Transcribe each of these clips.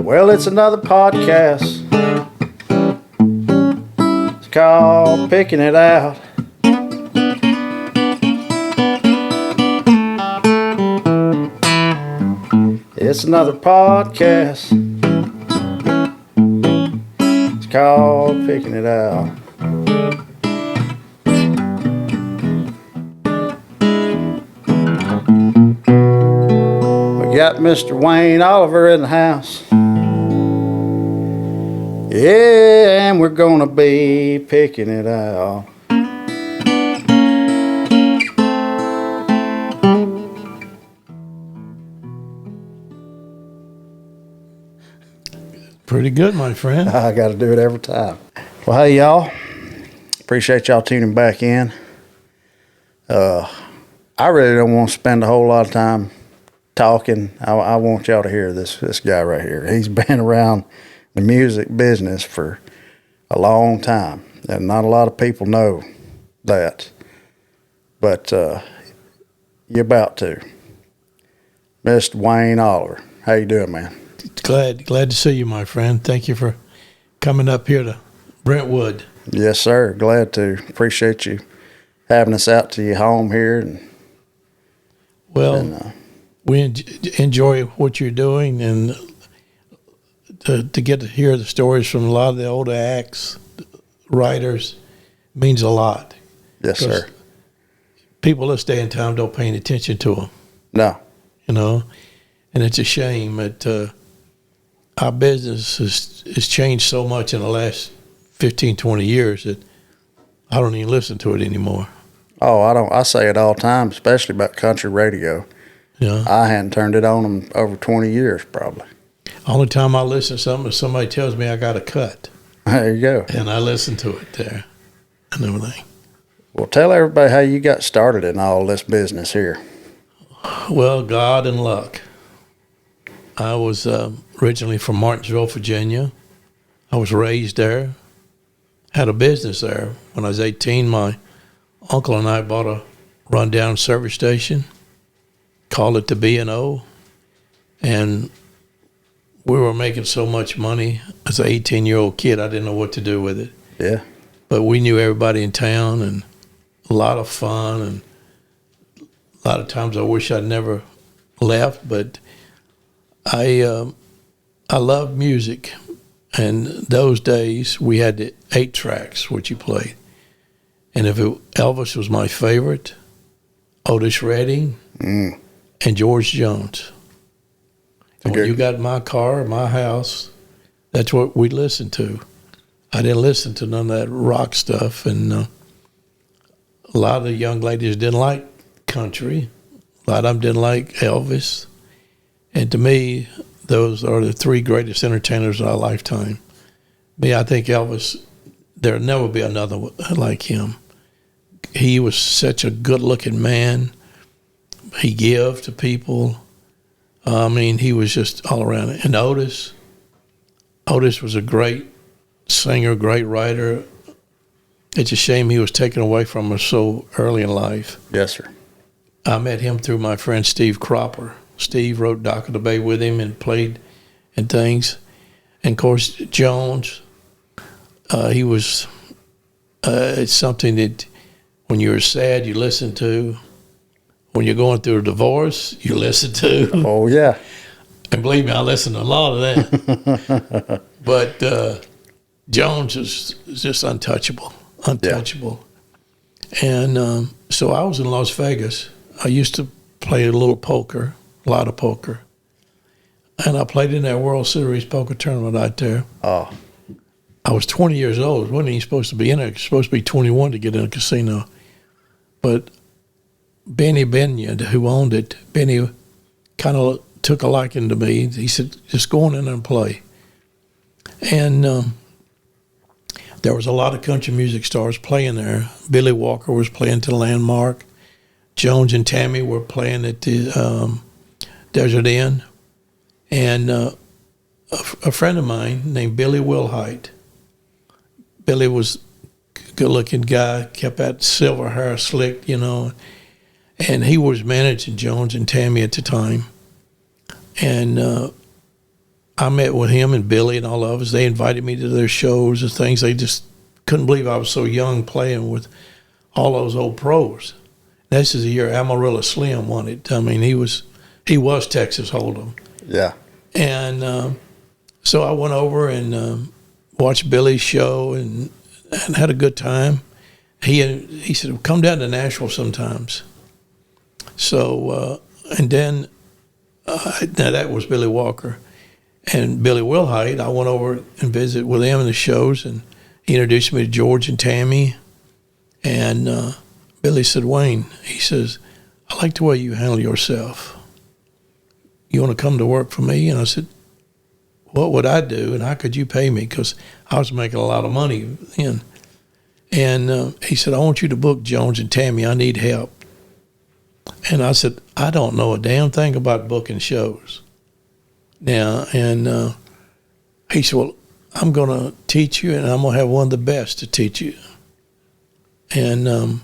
Well, it's another podcast. It's called Picking It Out. It's another podcast. It's called Picking It Out. We got Mr. Wayne Oliver in the house. Yeah, and we're gonna be picking it out. Pretty good, my friend. I got to do it every time. Well, hey, y'all. Appreciate y'all tuning back in. I really don't want to spend a whole lot of time talking. I want y'all to hear this guy right here. He's been around the music business for a long time, and not a lot of people know that. But you're about to. Mr. Wayne Oliver. How you doing, man? Glad to see you, my friend. Thank you for coming up here to Brentwood. Yes, sir. Glad to. Appreciate you having us out to your home here. We enjoy what you're doing, and to get to hear the stories from a lot of the older acts, writers, means a lot. Yes, sir. People this day and time don't pay any attention to them. No. You know, and it's a shame that our business has changed so much in the last 15, 20 years that I don't even listen to it anymore. Oh, I don't. I say it all the time, especially about country radio. Yeah. I hadn't turned it on in over 20 years, probably. Only time I listen to something is somebody tells me I got a cut. There you go. And I listen to it there and everything. Well, tell everybody how you got started in all this business here. Well, God and luck. I was originally from Martinsville, Virginia. I was raised there. Had a business there. When I was 18, my uncle and I bought a rundown service station, called it the B&O, and we were making so much money. As an 18-year-old kid, I didn't know what to do with it. Yeah. But we knew everybody in town, and a lot of fun, and a lot of times I wish I'd never left, but I love music, and those days we had the 8 tracks which you played, and Elvis was my favorite, Otis Redding, and George Jones. And when you got in my car, my house, that's what we listened to. I didn't listen to none of that rock stuff, and a lot of the young ladies didn't like country. A lot of them didn't like Elvis. And to me, those are the 3 greatest entertainers of our lifetime. I think Elvis, there'll never be another like him. He was such a good-looking man. He gave to people. He was just all around it. And Otis was a great singer, great writer. It's a shame he was taken away from us so early in life. Yes, sir. I met him through my friend Steve Cropper. Steve wrote Dock of the Bay with him and played and things. And, of course, Jones, he was it's something that when you're sad, you listen to. When you're going through a divorce, you listen to. Oh, yeah. And believe me, I listen to a lot of that. But Jones is just untouchable. Yeah. And so I was in Las Vegas. I used to play a lot of poker. And I played in that World Series poker tournament out there. Oh. I was 20 years old. Wasn't even supposed to be in it. I was supposed to be 21 to get in a casino. But Benny Benyard, who owned it, Benny kind of took a liking to me. He said, just go on in there and play. And there was a lot of country music stars playing there. Billy Walker was playing to the Landmark. Jones and Tammy were playing at the Desert Inn. And a friend of mine named Billy Wilhite. Billy was a good-looking guy, kept that silver hair slicked, and he was managing Jones and Tammy at the time. And I met with him and Billy and all of us. They invited me to their shows and things. They just couldn't believe I was so young playing with all those old pros. This is the year Amarillo Slim won it. I mean, he was Texas Hold'em. Yeah. And so I went over and watched Billy's show and had a good time. He said, well, come down to Nashville sometimes. So, and then, now that was Billy Walker. And Billy Wilhite, I went over and visited with him in the shows, and he introduced me to George and Tammy. And Billy said, Wayne, he says, I like the way you handle yourself. You want to come to work for me? And I said, what would I do, and how could you pay me? Because I was making a lot of money then. And he said, I want you to book Jones and Tammy. I need help. And I said, I don't know a damn thing about booking shows. Now, and he said, well, I'm going to teach you, and I'm going to have one of the best to teach you. And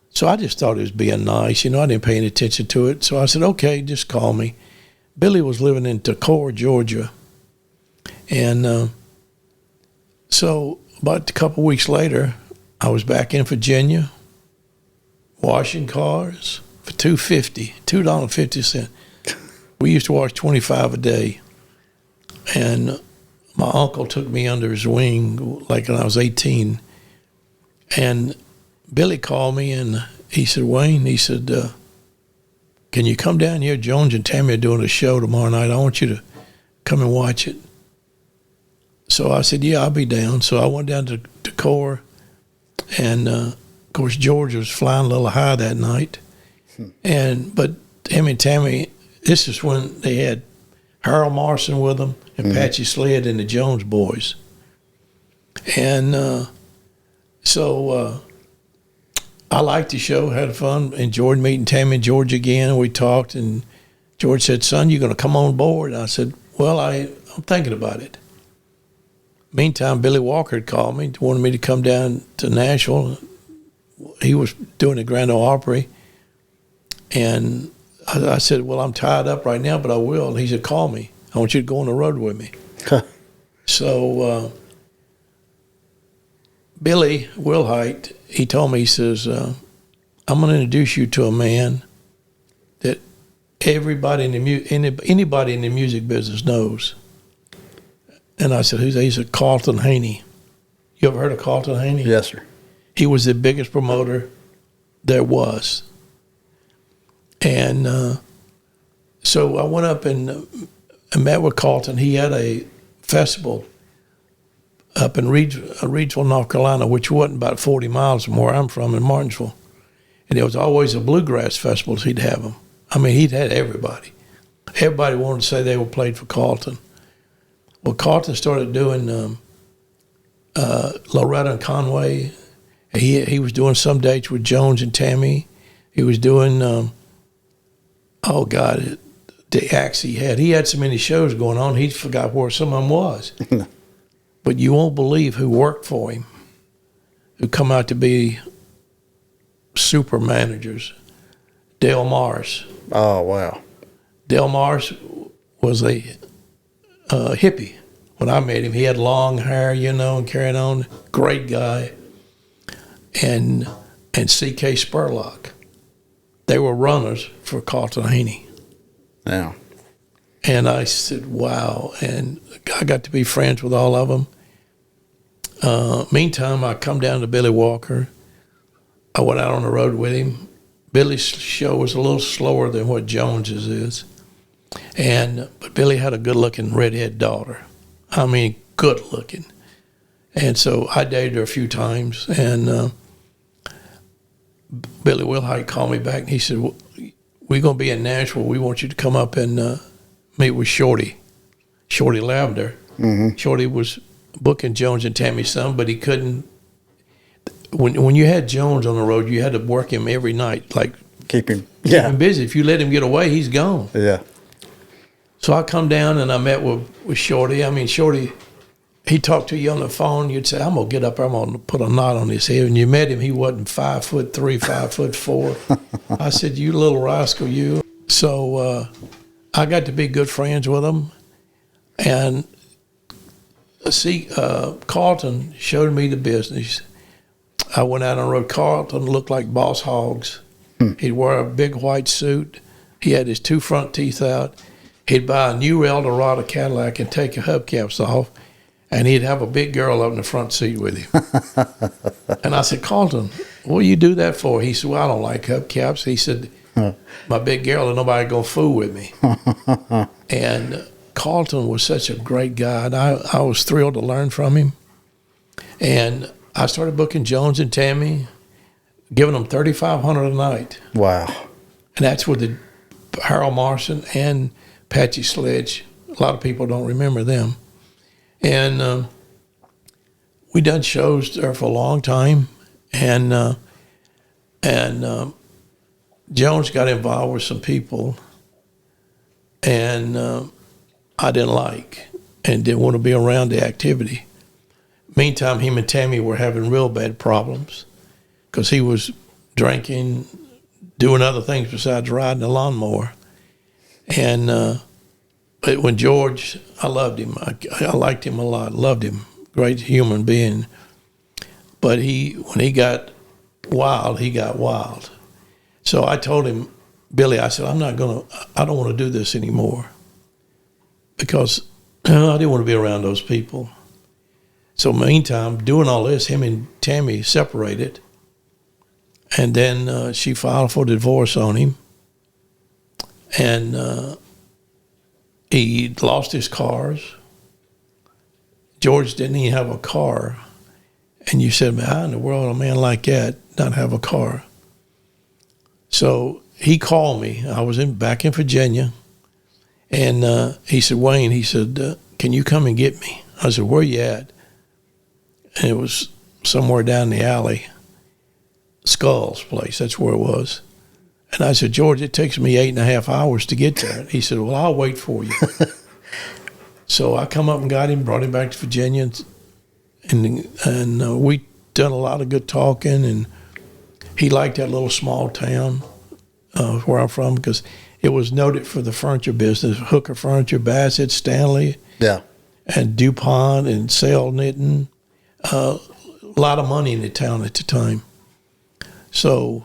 so I just thought he was being nice. I didn't pay any attention to it. So I said, okay, just call me. Billy was living in Decorah, Georgia. And so about a couple of weeks later, I was back in Virginia, washing cars for $2.50. We used to wash 25 a day. And my uncle took me under his wing like when I was 18. And Billy called me and he said, Wayne, he said, can you come down here? Jones and Tammy are doing a show tomorrow night. I want you to come and watch it. So I said, yeah, I'll be down. So I went down to Decorah. And, of course, George was flying a little high that night. But him and Tammy, this is when they had Harold Morrison with them and Patchy Sled and the Jones boys. And so I liked the show, had fun, enjoyed meeting Tammy and George again. And we talked, and George said, son, you going to come on board? And I said, well, I'm thinking about it. Meantime, Billy Walker had called me, wanted me to come down to Nashville. He was doing the Grand Ole Opry. And I said, well, I'm tied up right now, but I will. And he said, call me. I want you to go on the road with me. So Billy Wilhite, he told me, he says, I'm going to introduce you to a man that everybody anybody in the music business knows. And I said, who's that? He said, Carlton Haney. You ever heard of Carlton Haney? Yes, sir. He was the biggest promoter there was. And so I went up and met with Carlton. He had a festival up in Reidsville, North Carolina, which wasn't about 40 miles from where I'm from in Martinsville. And there was always a bluegrass festivals he'd have them. I mean, he'd had everybody. Everybody wanted to say they were played for Carlton. Well, Carlton started doing Loretta and Conway. He was doing some dates with Jones and Tammy. He was doing, the acts he had. He had so many shows going on, he forgot where some of them was. But you won't believe who worked for him, who come out to be super managers. Dale Morris. Oh, wow. Dale Morris was a hippie. When I met him, he had long hair, and carrying on. Great guy. And C.K. Spurlock. They were runners for Carlton Haney. Yeah. And I said, wow. And I got to be friends with all of them. Meantime, I come down to Billy Walker. I went out on the road with him. Billy's show was a little slower than what Jones's is. But Billy had a good-looking redhead daughter. I mean, good-looking. And so I dated her a few times. And Billy Wilhite called me back, and he said, well, we're going to be in Nashville. We want you to come up and meet with Shorty Lavender. Mm-hmm. Shorty was booking Jones and Tammy's son, but he couldn't. When you had Jones on the road, you had to work him every night, like keep him busy. If you let him get away, he's gone. Yeah. So I come down and I met with Shorty. I mean, Shorty, he talked to you on the phone. You'd say, I'm going to get up there, I'm going to put a knot on his head. And you met him, he wasn't 5'3", 5'4". I said, you little rascal, you. So I got to be good friends with him. And Carlton showed me the business. I went out on the road. Carlton looked like Boss Hogs. He'd wear a big white suit. He had his 2 front teeth out. He'd buy a new Eldorado Cadillac and take the hubcaps off, and he'd have a big girl up in the front seat with him. And I said, Carlton, what do you do that for? He said, well, I don't like hubcaps. He said, my big girl, and nobody going to fool with me. And Carlton was such a great guy, and I was thrilled to learn from him. And I started booking Jones and Tammy, giving them $3,500 a night. Wow. And that's with the Harold Morrison and Patsy Sledge. A lot of people don't remember them. And we done shows there for a long time. And Jones got involved with some people, and I didn't like and didn't want to be around the activity. Meantime, him and Tammy were having real bad problems because he was drinking, doing other things besides riding a lawnmower. And but when George, I loved him. I liked him a lot, loved him, great human being. But when he got wild, he got wild. So I told him, Billy, I said, I don't want to do this anymore because I didn't want to be around those people. So meantime, doing all this, him and Tammy separated. And then she filed for divorce on him. And he lost his cars. George didn't even have a car. And you said, man, how in the world a man like that not have a car? So he called me. I was back in Virginia. And he said, Wayne, he said, can you come and get me? I said, where you at? And it was somewhere down the alley, Skull's place, that's where it was. And I said, George, it takes me 8.5 hours to get there. He said, well, I'll wait for you. So I come up and got him, brought him back to Virginia, and we done a lot of good talking, and he liked that little small town where I'm from because it was noted for the furniture business, Hooker Furniture, Bassett, Stanley, and DuPont, and Sale Knitting. A lot of money in the town at the time. So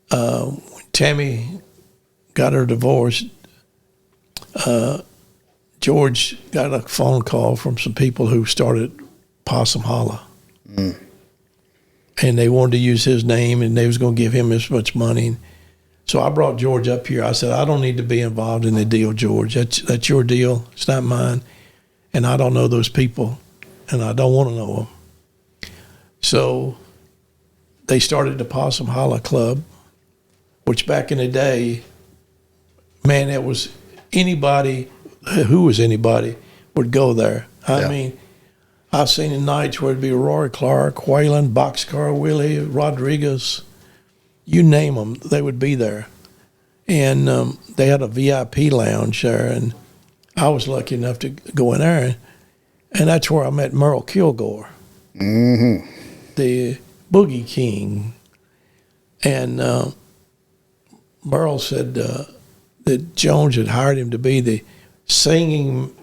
when Tammy got her divorce, George got a phone call from some people who started Possum Holla. And they wanted to use his name, and they was going to give him this much money. So I brought George up here. I said, I don't need to be involved in the deal, George. That's your deal. It's not mine. And I don't know those people, and I don't want to know them. So they started the Possum Holla Club, which back in the day, man, it was anybody, who was anybody, would go there. I mean, I've seen the nights where it'd be Roy Clark, Whalen, Boxcar Willie, Rodriguez, you name them, they would be there. And they had a VIP lounge there, and I was lucky enough to go in there, and that's where I met Merle Kilgore, the Boogie King. And Merle said that Jones had hired him to be the singing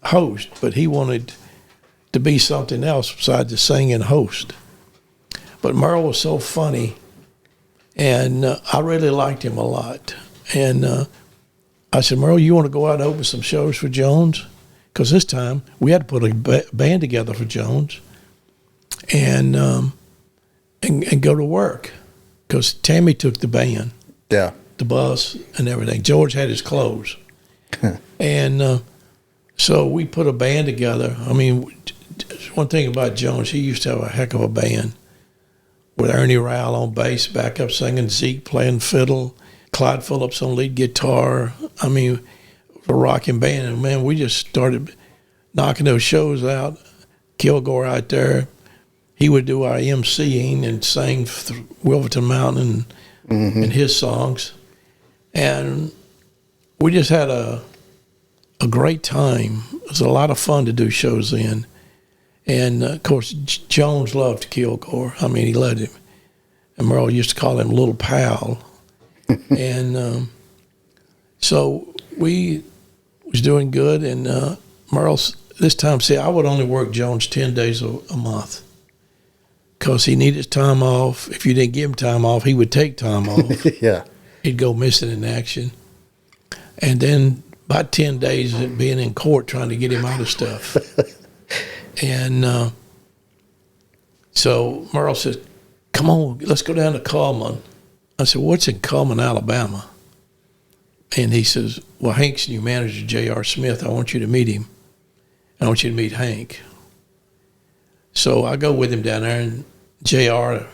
host, but he wanted to be something else besides the singing host. But Merle was so funny, and I really liked him a lot. And I said, Merle, you want to go out and open some shows for Jones? Because this time we had to put a band together for Jones and go to work. Because Tammy took the band, the bus, and everything. George had his clothes. And so we put a band together. I mean, one thing about Jones, he used to have a heck of a band with Ernie Rowell on bass, backup singing, Zeke playing fiddle, Clyde Phillips on lead guitar. I mean, a rocking band. And, man, we just started knocking those shows out. Kilgore out there, he would do our emceeing and sang Wilverton Mountain and his songs. And we just had a great time. It was a lot of fun to do shows then. And, of course, Jones loved Kilgore. I mean, he loved him. And Merle used to call him Little Pal. And so we was doing good, and Merle, this time, see, I would only work Jones 10 days a month because he needed time off. If you didn't give him time off, he would take time off. Yeah. He'd go missing in action. And then about 10 days of being in court trying to get him out of stuff. And so Merle said, come on, let's go down to Coleman. I said, what's in Coleman, Alabama? And he says, well, Hank's new manager, J.R. Smith. I want you to meet him. I want you to meet Hank. So I go with him down there, and J.R.,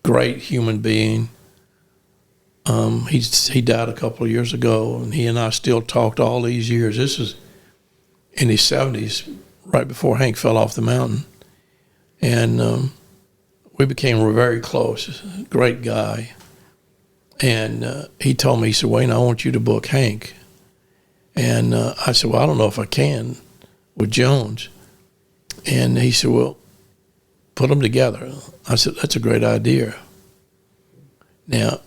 great human being. He died a couple of years ago, and he and I still talked all these years. This was in his 70s, right before Hank fell off the mountain. And we became very close. Great guy. And he told me, he said, Wayne, I want you to book Hank. And I said, well, I don't know if I can with Jones. And he said, well, put them together. I said, that's a great idea. Now,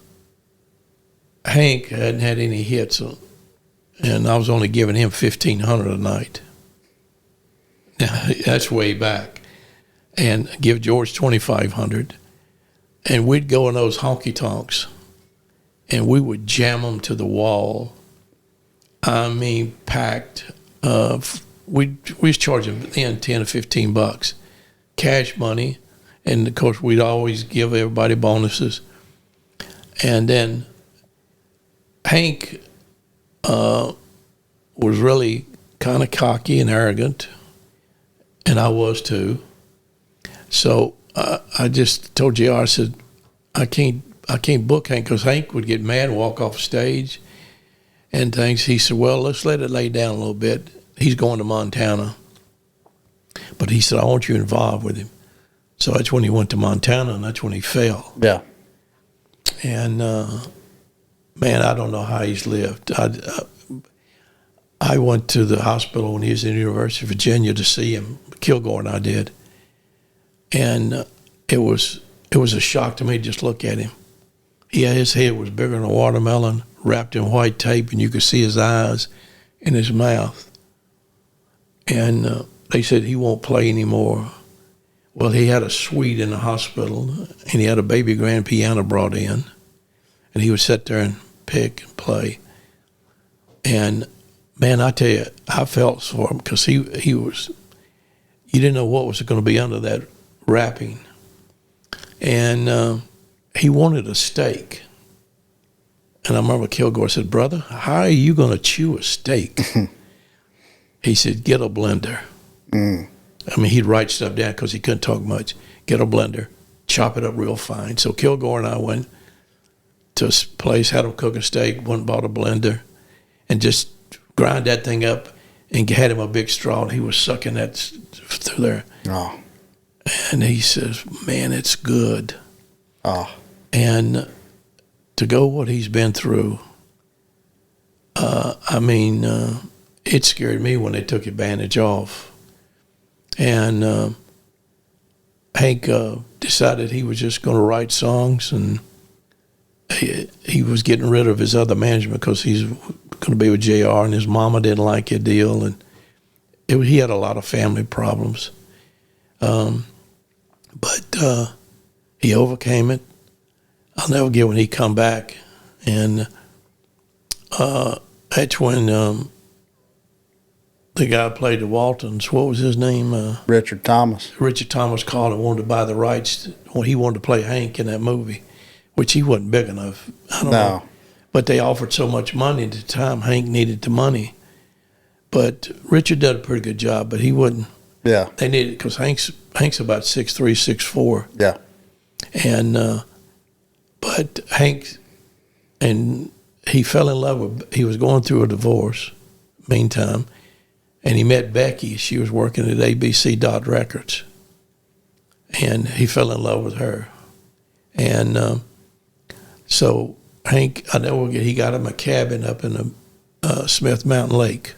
Hank hadn't had any hits, and I was only giving him $1,500 a night. Now, that's way back. And give George $2,500. And we'd go in those honky-tonks, and we would jam them to the wall. I mean, packed. We was charging then $10 or $15, cash money, and of course we'd always give everybody bonuses. And then Hank was really kind of cocky and arrogant, and I was too. So I just told JR, I said, I can't book Hank, because Hank would get mad and walk off stage and things. He said, well, let's let it lay down a little bit. He's going to Montana. But he said, I want you involved with him. So that's when he went to Montana, and that's when he fell. Yeah. And, man, I don't know how he's lived. I went to the hospital when he was in the University of Virginia to see him. Kilgore and I did. And it was a shock to me to just look at him. Yeah, his head was bigger than a watermelon, wrapped in white tape, and you could see his eyes and his mouth. And they said he won't play anymore. Well, he had a suite in the hospital, and he had a baby grand piano brought in, and he would sit there and pick and play. And, man, I tell you, I felt for him, because he was, you didn't know what was going to be under that wrapping. And he wanted a steak. And I remember Kilgore said, brother, how are you going to chew a steak? He said, get a blender. I mean, he'd write stuff down because he couldn't talk much. Get a blender, chop it up real fine. So Kilgore and I went to a place, had him cook a steak, went and bought a blender, and just grind that thing up and had him a big straw, and he was sucking that through there. Oh. And he says, man, it's good. Oh. And to go what he's been through, it scared me when they took advantage of. And Hank decided he was just going to write songs, and he was getting rid of his other management because he's going to be with JR, and his mama didn't like his deal, and he had a lot of family problems. But he overcame it. I'll never forget when he come back, and that's when the guy who played the Waltons, what was his name? Richard Thomas. Richard Thomas called and wanted to buy the rights. He wanted to play Hank in that movie, which he wasn't big enough. I don't know. But they offered so much money at the time, Hank needed the money. But Richard did a pretty good job, but he wouldn't. Yeah. They needed, because Hank's about 6'3", 6'4". Yeah. And but Hank, and he fell in love with, he was going through a divorce meantime, and he met Becky. She was working at ABC Dot Records, and he fell in love with her. And so Hank, I never forget, he got him a cabin up in the Smith Mountain Lake,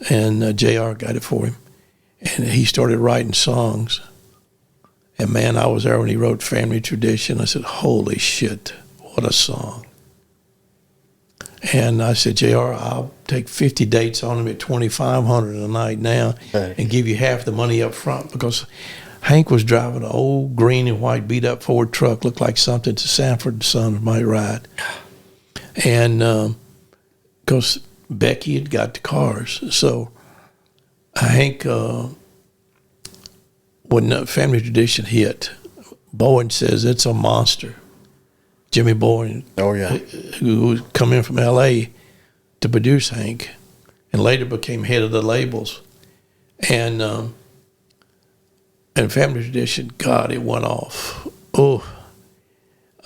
and JR got it for him. And he started writing songs. And, man, I was there when he wrote Family Tradition. I said, holy shit, what a song. And I said, JR, I'll take 50 dates on him at $2,500 a night now and give you half the money up front, because Hank was driving an old green and white beat-up Ford truck, looked like something to Sanford Son might ride. And because Becky had got the cars. So Hank, when Family Tradition hit, Bowen says it's a monster. Jimmy Bowen, who was coming in from L.A. to produce Hank, and later became head of the labels. And Family Tradition, God, it went off.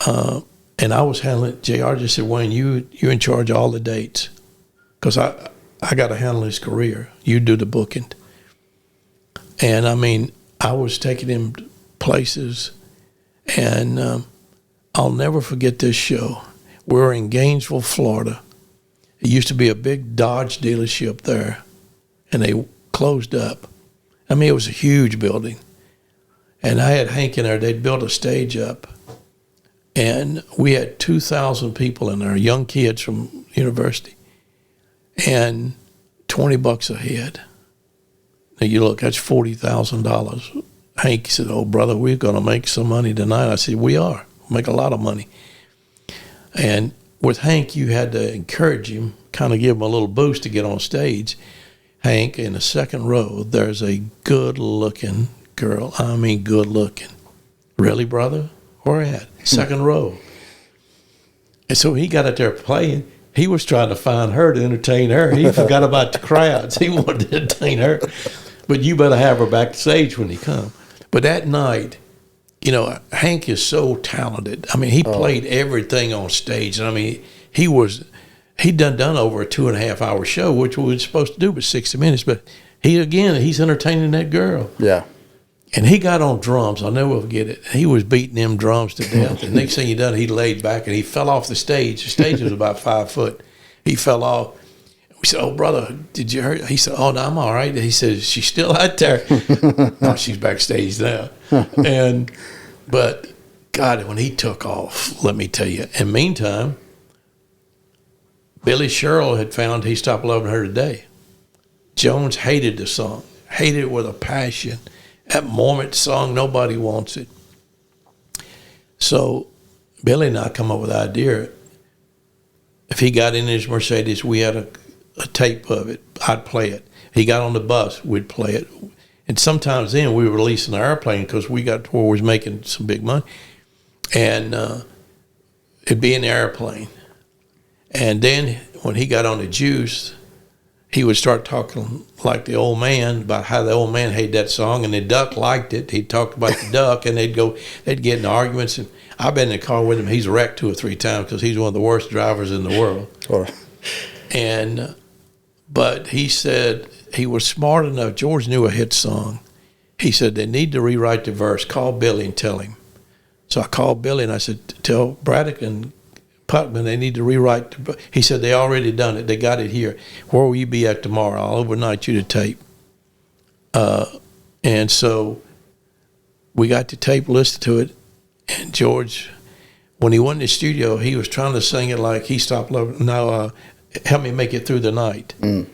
And I was handling it. JR just said, Wayne, you're in charge of all the dates, because I got to handle his career. You do the booking. And, I mean, I was taking him places, and I'll never forget this show. We were in Gainesville, Florida. It used to be a big Dodge dealership there, and they closed up. I mean, it was a huge building. And I had Hank in there. They'd built a stage up, and we had 2,000 people in there, young kids from university, and $20 a head. Now, you look, that's $40,000. Hank said, oh, brother, we're going to make some money tonight. I said, we are. We'll make a lot of money. And with Hank, you had to encourage him, kind of give him a little boost to get on stage. Hank, in the second row, there's a good-looking girl. I mean, good-looking. Really, brother? Where at? Second row. And so he got out there playing. He was trying to find her to entertain her. He forgot about the crowds. He wanted to entertain her. But you better have her backstage when he come. But that night, you know, Hank is so talented. I mean, he played everything on stage. And I mean, he'd done over a 2.5-hour show, which we were supposed to do but 60 minutes. But he's entertaining that girl. Yeah. And he got on drums. I'll never forget it. He was beating them drums to death. And next thing he done, he laid back and he fell off the stage. The stage was about 5 foot. He fell off. We said, oh, brother, did you hurt? He said, oh, no, I'm all right. He said, she's still out there. No, she's backstage now. But, God, when he took off, let me tell you. And meantime, Billy Sherrill had found He Stopped Loving Her Today. Jones hated the song, hated it with a passion. That moment song, nobody wants it. So Billy and I come up with the idea. If he got in his Mercedes, we had a tape of it. I'd play it. He got on the bus, we'd play it. And sometimes then we were releasing the airplane because we got to where we was making some big money. And it'd be in the airplane. And then when he got on the juice, he would start talking like the old man about how the old man hated that song, and the duck liked it. He'd talk about the duck, and they'd get in arguments. And I've been in the car with him. He's wrecked 2 or 3 times because he's one of the worst drivers in the world. Sure. But he said he was smart enough. George knew a hit song. He said they need to rewrite the verse. Call Billy and tell him. So I called Billy and I said, tell Braddock and Putman they need to rewrite. He said they already done it. They got it here. Where will you be at tomorrow? I'll overnight you the tape. And so we got the tape, listened to it, and George, when he went in the studio, he was trying to sing it like He Stopped Loving. Now, help me make it through the night. And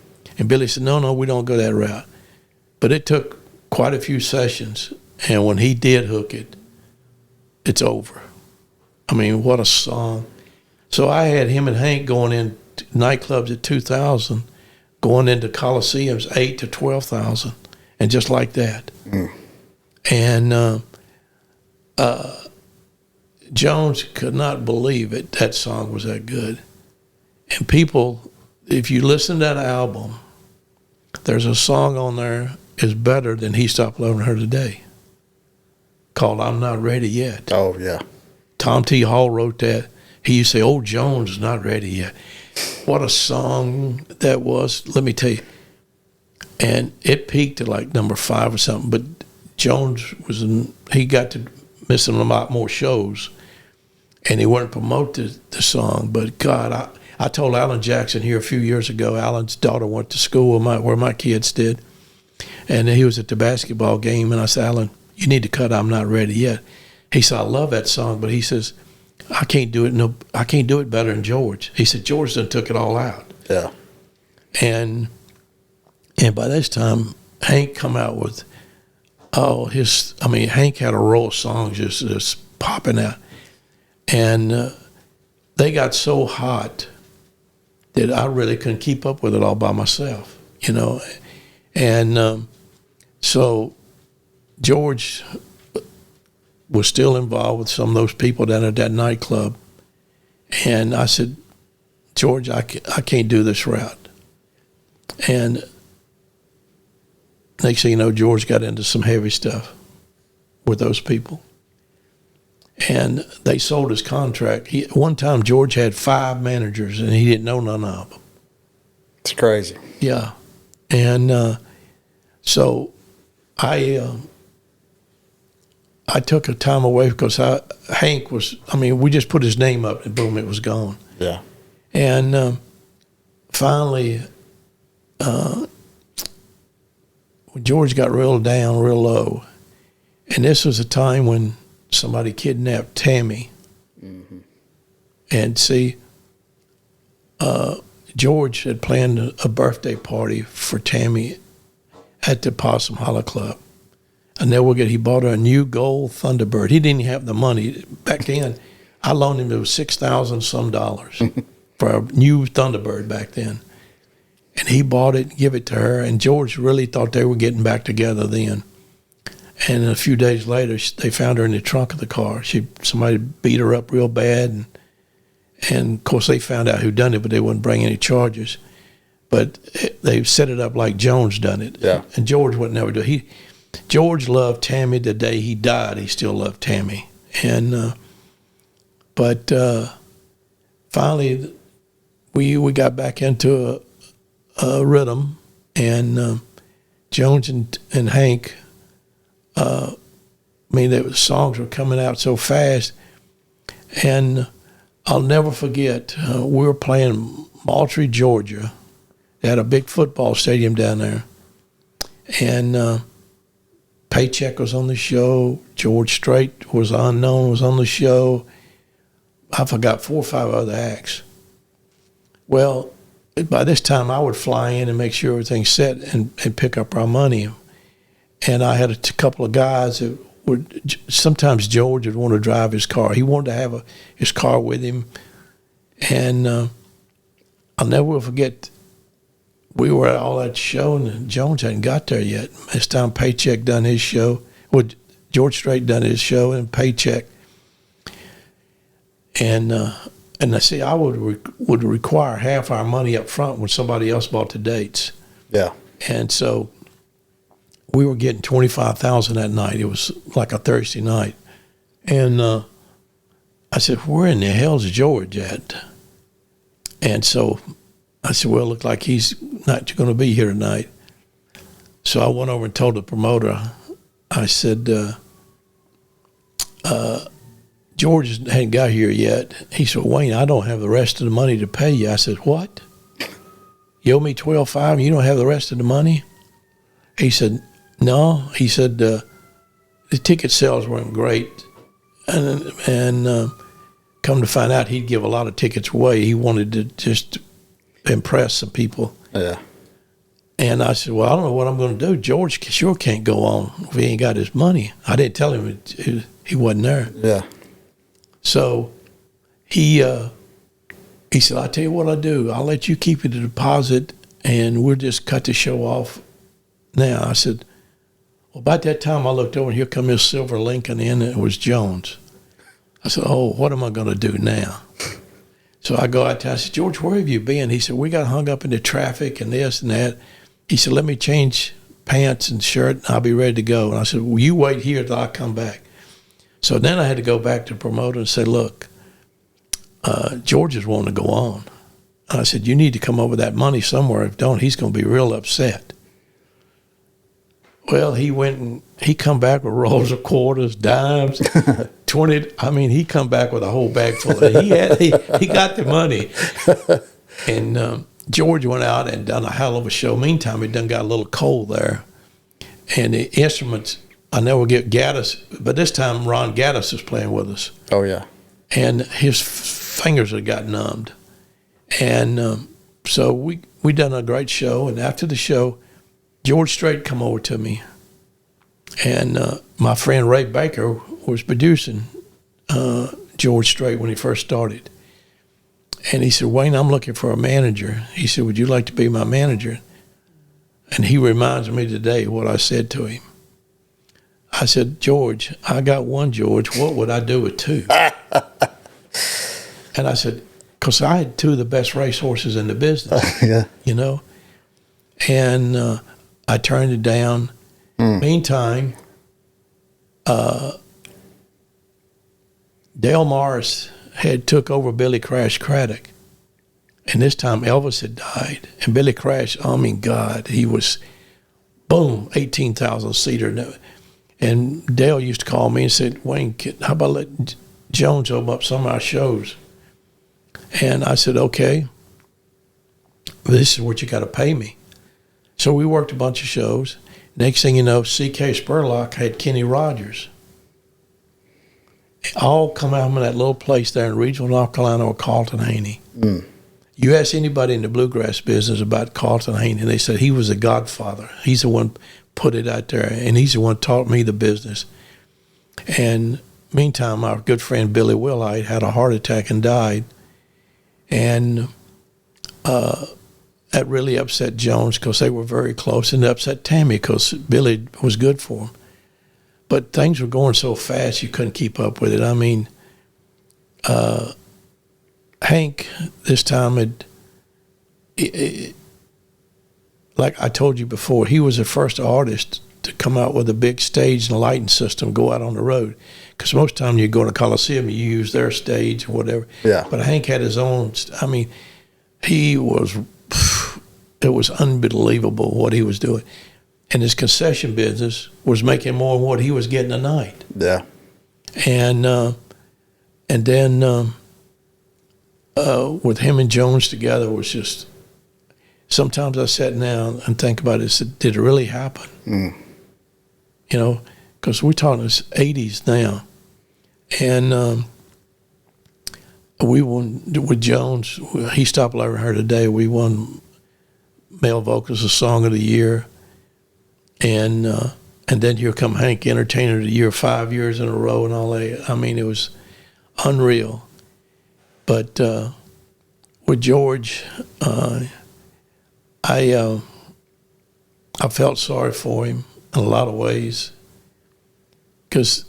Billy said, no, we don't go that route. But it took quite a few sessions, and when he did hook it, it's over. I mean, what a song. So I had him and Hank going in nightclubs at 2,000, going into Coliseums 8 to 12,000, and just like that. And Jones could not believe it. That song was that good. And people, if you listen to that album, there's a song on there is better than He Stopped Loving Her Today, called I'm Not Ready Yet. Oh, yeah. Tom T. Hall wrote that. He used to say, oh, Jones is not ready yet. What a song that was, let me tell you. And it peaked at like number 5 or something, but Jones he got to missing a lot more shows, and he wouldn't promote the song. But God, I told Alan Jackson here a few years ago, Alan's daughter went to school where my kids did, and he was at the basketball game, and I said, Alan, you need to cut I'm Not Ready Yet. He said, I love that song, but he says, I can't do it. No, I can't do it better than George. He said George done took it all out. Yeah. And by this time, Hank come out with Hank had a roll of songs just popping out. And they got so hot that I really couldn't keep up with it all by myself, you know. And so George was still involved with some of those people down at that nightclub. And I said, George, I can't do this route. And next thing you know, George got into some heavy stuff with those people. And they sold his contract. One time, George had 5 managers, and he didn't know none of them. It's crazy. Yeah. And so I took a time away because Hank was, we just put his name up, and boom, it was gone. Yeah. And finally, when George got real down, real low, and this was a time when somebody kidnapped Tammy. Mm-hmm. And see, George had planned a birthday party for Tammy at the Possum Hollow Club. I never forget, he bought her a new gold Thunderbird. He didn't have the money. Back then, I loaned him, it was $6,000 some for a new Thunderbird back then. And he bought it, give it to her, and George really thought they were getting back together then. And a few days later, they found her in the trunk of the car. Somebody beat her up real bad, and of course they found out who done it, but they wouldn't bring any charges. But they set it up like Jones done it. Yeah. And George would never do it. George loved Tammy the day he died. He still loved Tammy. And but finally, we got back into a rhythm, and Jones and Hank. The songs were coming out so fast, and I'll never forget. We were playing Moultrie, Georgia. They had a big football stadium down there, and Paycheck was on the show. George Strait was on the show. I forgot 4 or 5 other acts. Well, by this time I would fly in and make sure everything's set and pick up our money. And I had a couple of guys that would, sometimes George would want to drive his car. He wanted to have his car with him. And I'll never forget, we were at all that show, and Jones hadn't got there yet. This time Paycheck done his show. Well, George Strait done his show, and Paycheck. And I see, I would require half our money up front when somebody else bought the dates. Yeah. And so we were getting $25,000 that night. It was like a Thursday night. And I said, where in the hell's George at? And so I said, well, it looked like he's not going to be here tonight. So I went over and told the promoter, I said, George hadn't got here yet. He said, Wayne, I don't have the rest of the money to pay you. I said, what? You owe me $12,500 and you don't have the rest of the money? He said, no. He said, the ticket sales weren't great. And come to find out, he'd give a lot of tickets away. He wanted to just impress some people. Yeah. And I said, well, I don't know what I'm going to do. George sure can't go on if he ain't got his money. I didn't tell him he wasn't there. Yeah. So he said, I'll tell you what I'll do. I'll let you keep the deposit, and we'll just cut the show off now. I said, well, about that time I looked over, and here come this silver Lincoln in, and it was Jones. I said, oh, what am I going to do now? So I go out there. I said, George, where have you been? He said, we got hung up in the traffic and this and that. He said, let me change pants and shirt, and I'll be ready to go. And I said, well, you wait here till I come back. So then I had to go back to the promoter and say, look, George is wanting to go on. And I said, you need to come up with that money somewhere. If don't, he's going to be real upset. Well, he went and he come back with rolls of quarters, dimes, 20. He come back with a whole bag full of it. He got the money. And George went out and done a hell of a show. Meantime, it done got a little cold there. And the instruments, I never get Gaddis, but this time Ron Gaddis was playing with us. Oh, yeah. and his fingers had got numbed. And so we done a great show, and after the show, George Strait come over to me, and my friend Ray Baker was producing George Strait when he first started. And he said, Wayne, I'm looking for a manager. He said, would you like to be my manager? And he reminds me today what I said to him. I said, George, I got one, George. What would I do with two? And I said, because I had two of the best racehorses in the business, Yeah. you know. And I turned it down. Meantime, Dale Morris had took over Billy Crash Craddock. And this time Elvis had died. And Billy Crash, I mean, God, he was, boom, 18,000 seater. And Dale used to call me and said, Wayne, how about let Jones open up some of our shows? And I said, okay, this is what you got to pay me. So we worked a bunch of shows. Next thing you know, C.K. Spurlock had Kenny Rogers. All come out of that little place there in regional North Carolina with Carlton Haney. You ask anybody in the bluegrass business about Carlton Haney, and they said he was a godfather. He's the one put it out there, and he's the one taught me the business. And meantime, our good friend Billy Willite had a heart attack and died. And that really upset Jones because they were very close, and it upset Tammy because Billy was good for him. But things were going so fast you couldn't keep up with it. I mean, Hank this time like I told you before, he was the first artist to come out with a big stage and a lighting system, go out on the road. Because most time you go to Coliseum, you use their stage or whatever. Yeah. But Hank had his own. I mean, it was unbelievable what he was doing. And his concession business was making more than what he was getting a night. Yeah. And then with him and Jones together was just, sometimes I sat down and think about it and said, did it really happen? You know, because we're talking this 80s now. And we won with Jones. He stopped over her today. We won Male Vocals of Song of the Year. And then here come Hank, Entertainer of the Year, 5 years in a row and all that. I mean, it was unreal. But with George, I felt sorry for him in a lot of ways because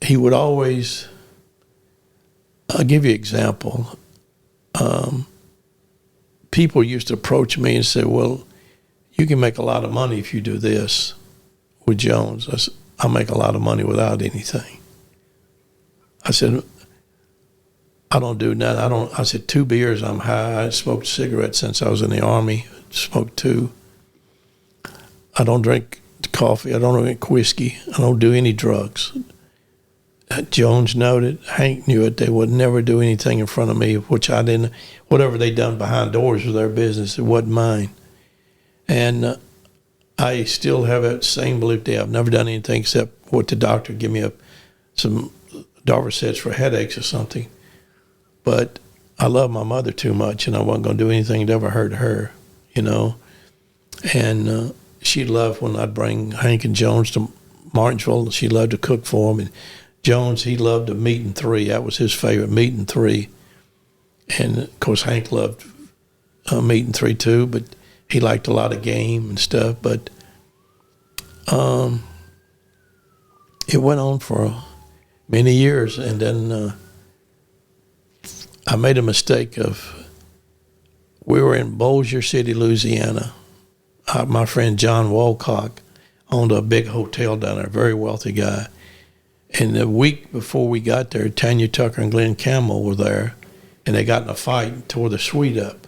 he would always, I'll give you an example. People used to approach me and say, well, you can make a lot of money if you do this with Jones. I said, I'll make a lot of money without anything. I said, I don't do nothing. I said, 2 beers, I'm high. I smoked cigarettes since I was in the Army. Smoked 2. I don't drink coffee. I don't drink whiskey. I don't do any drugs. Jones noted. Hank knew it. They would never do anything in front of me, which I didn't. Whatever they done behind doors was their business. It wasn't mine. And I still have that same belief there. I've never done anything except what the doctor give me some Darvocets for headaches or something. But I love my mother too much, and I wasn't going to do anything to ever hurt her, you know. And she loved when I'd bring Hank and Jones to Martinsville. She loved to cook for them. And Jones, he loved the meat and 3. That was his favorite, meat and 3. And, of course, Hank loved meat and 3 too, but he liked a lot of game and stuff. But it went on for many years, and then I made a mistake of, we were in Bossier City, Louisiana. My friend John Wolcock owned a big hotel down there, a very wealthy guy. And the week before we got there, Tanya Tucker and Glenn Campbell were there, and they got in a fight and tore the suite up.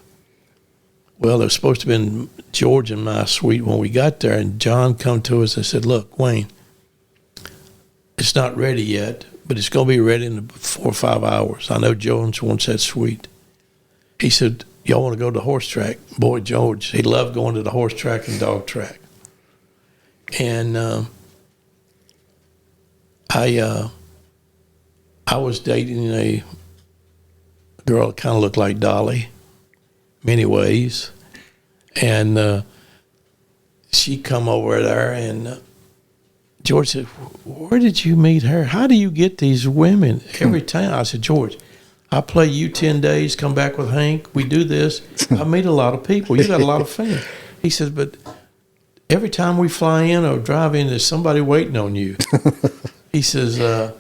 Well, it was supposed to have been George and my suite when we got there, and John come to us and said, look, Wayne, it's not ready yet, but it's going to be ready in 4 or 5 hours. I know Jones wants that suite. He said, y'all want to go to the horse track? Boy, George, he loved going to the horse track and dog track. And I was dating a girl that kind of looked like Dolly, many ways, and she come over there, and George said, "Where did you meet her? How do you get these women every time?" I said, "George, I play you 10 days, come back with Hank. We do this. I meet a lot of people. You got a lot of fans." He says, "But every time we fly in or drive in, there's somebody waiting on you." He says, I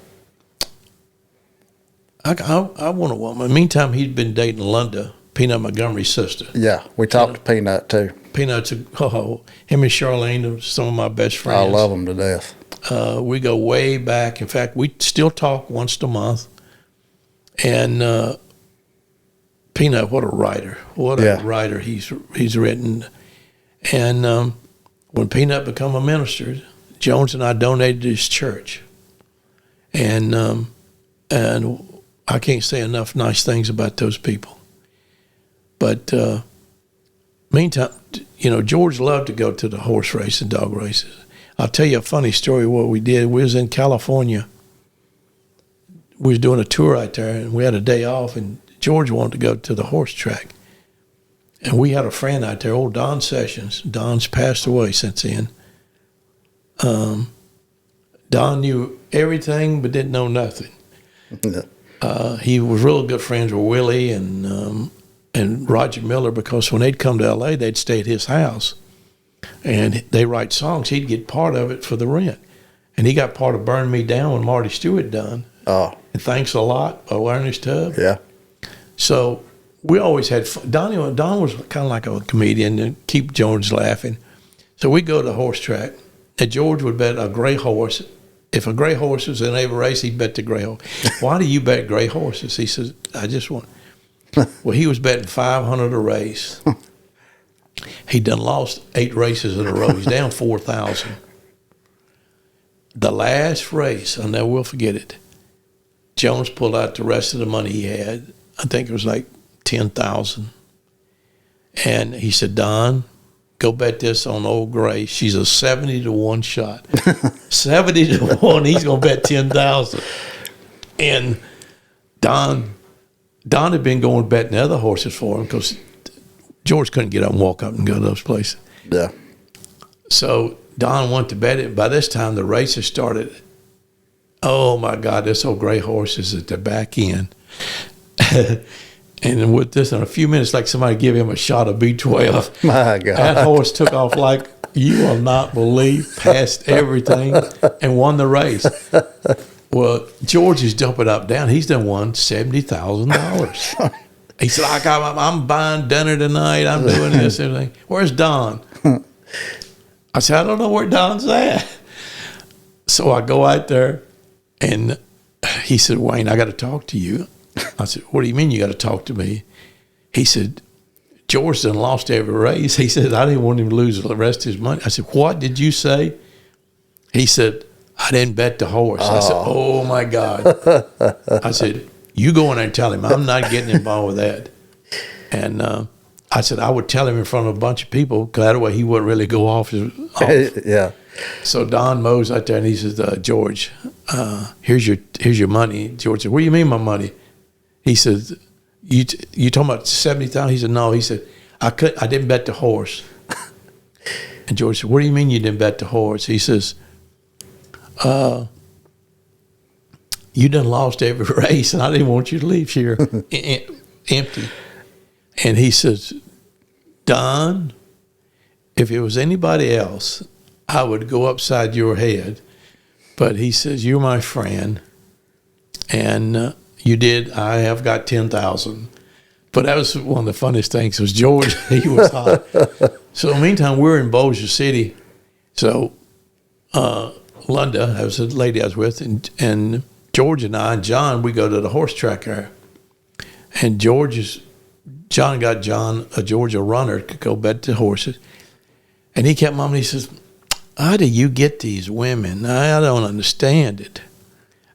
want a woman. Meantime, he'd been dating Linda, Peanut Montgomery's sister. Yeah, we talked to Peanut too. Peanut's him and Charlene are some of my best friends. I love them to death. We go way back. In fact, we still talk once a month. And Peanut, what a writer! What a writer he's written. And when Peanut became a minister, Jones and I donated to his church. And I can't say enough nice things about those people. But meantime, George loved to go to the horse race and dog races. I'll tell you a funny story of what we did. We was in California. We was doing a tour out there, and we had a day off, and George wanted to go to the horse track. And we had a friend out there, old Don Sessions. Don's passed away since then. Don knew everything but didn't know nothing. He was real good friends with Willie and Roger Miller, because when they'd come to L.A., they'd stay at his house. And they write songs. He'd get part of it for the rent. And he got part of Burn Me Down when Marty Stewart done. Oh. And Thanks a Lot by Ernest Tubb. Yeah. So we always had fun. Don was kind of like a comedian and keep George laughing. So we go to the horse track, and George would bet a gray horse. If a gray horse was in every race, he'd bet the gray horse. "Why do you bet gray horses?" He says, "I just want." Well, he was betting $500 a race. He done lost 8 races in a row. He's down 4,000. The last race, I never will forget it. Jones pulled out the rest of the money he had. I think it was like 10,000. And he said, "Don, go bet this on old Gray. She's a 70-1 shot." 70-1. He's gonna bet 10,000. And Don had been going betting other horses for him, because George couldn't get up and walk up and go to those places. Yeah. So Don went to bet it. By this time, the races started. Oh, my God, this old gray horse is at the back end. And with this, in a few minutes, like somebody give him a shot of B12. My God. That horse took off like you will not believe, passed everything, and won the race. Well, George is jumping up and down. He's done won $70,000. He said, I'm buying dinner tonight. I'm doing this and everything. "Where's Don?" I said, "I don't know where Don's at." So I go out there, and he said, "Wayne, I got to talk to you." I said, "What do you mean you got to talk to me?" He said, "George done lost every race." He said, "I didn't want him to lose the rest of his money." I said, "What did you say?" He said, "I didn't bet the horse." I said, "Oh, my God." I said, "You go in there and tell him I'm not getting involved with that." And I said, "I would tell him in front of a bunch of people, because that way he wouldn't really go off." Yeah. So Don Moe's out there, and he says, "George, here's your money." George said, "What do you mean my money?" He says, you talking about 70,000? He said, "No." He said, I didn't bet the horse." And George said, "What do you mean you didn't bet the horse?" He says, "You done lost every race, and I didn't want you to leave here empty." And he says, "Don, if it was anybody else, I would go upside your head. But," he says, "you're my friend, and you did. I have got 10,000. But that was one of the funniest things, was George, he was hot. So meantime, we're in Bossier City. So Linda, that was the lady I was with, and George and I and John, we go to the horse track there. And John got George a runner to go bet the horses. And he kept mumbling, he says, "How do you get these women? I don't understand it."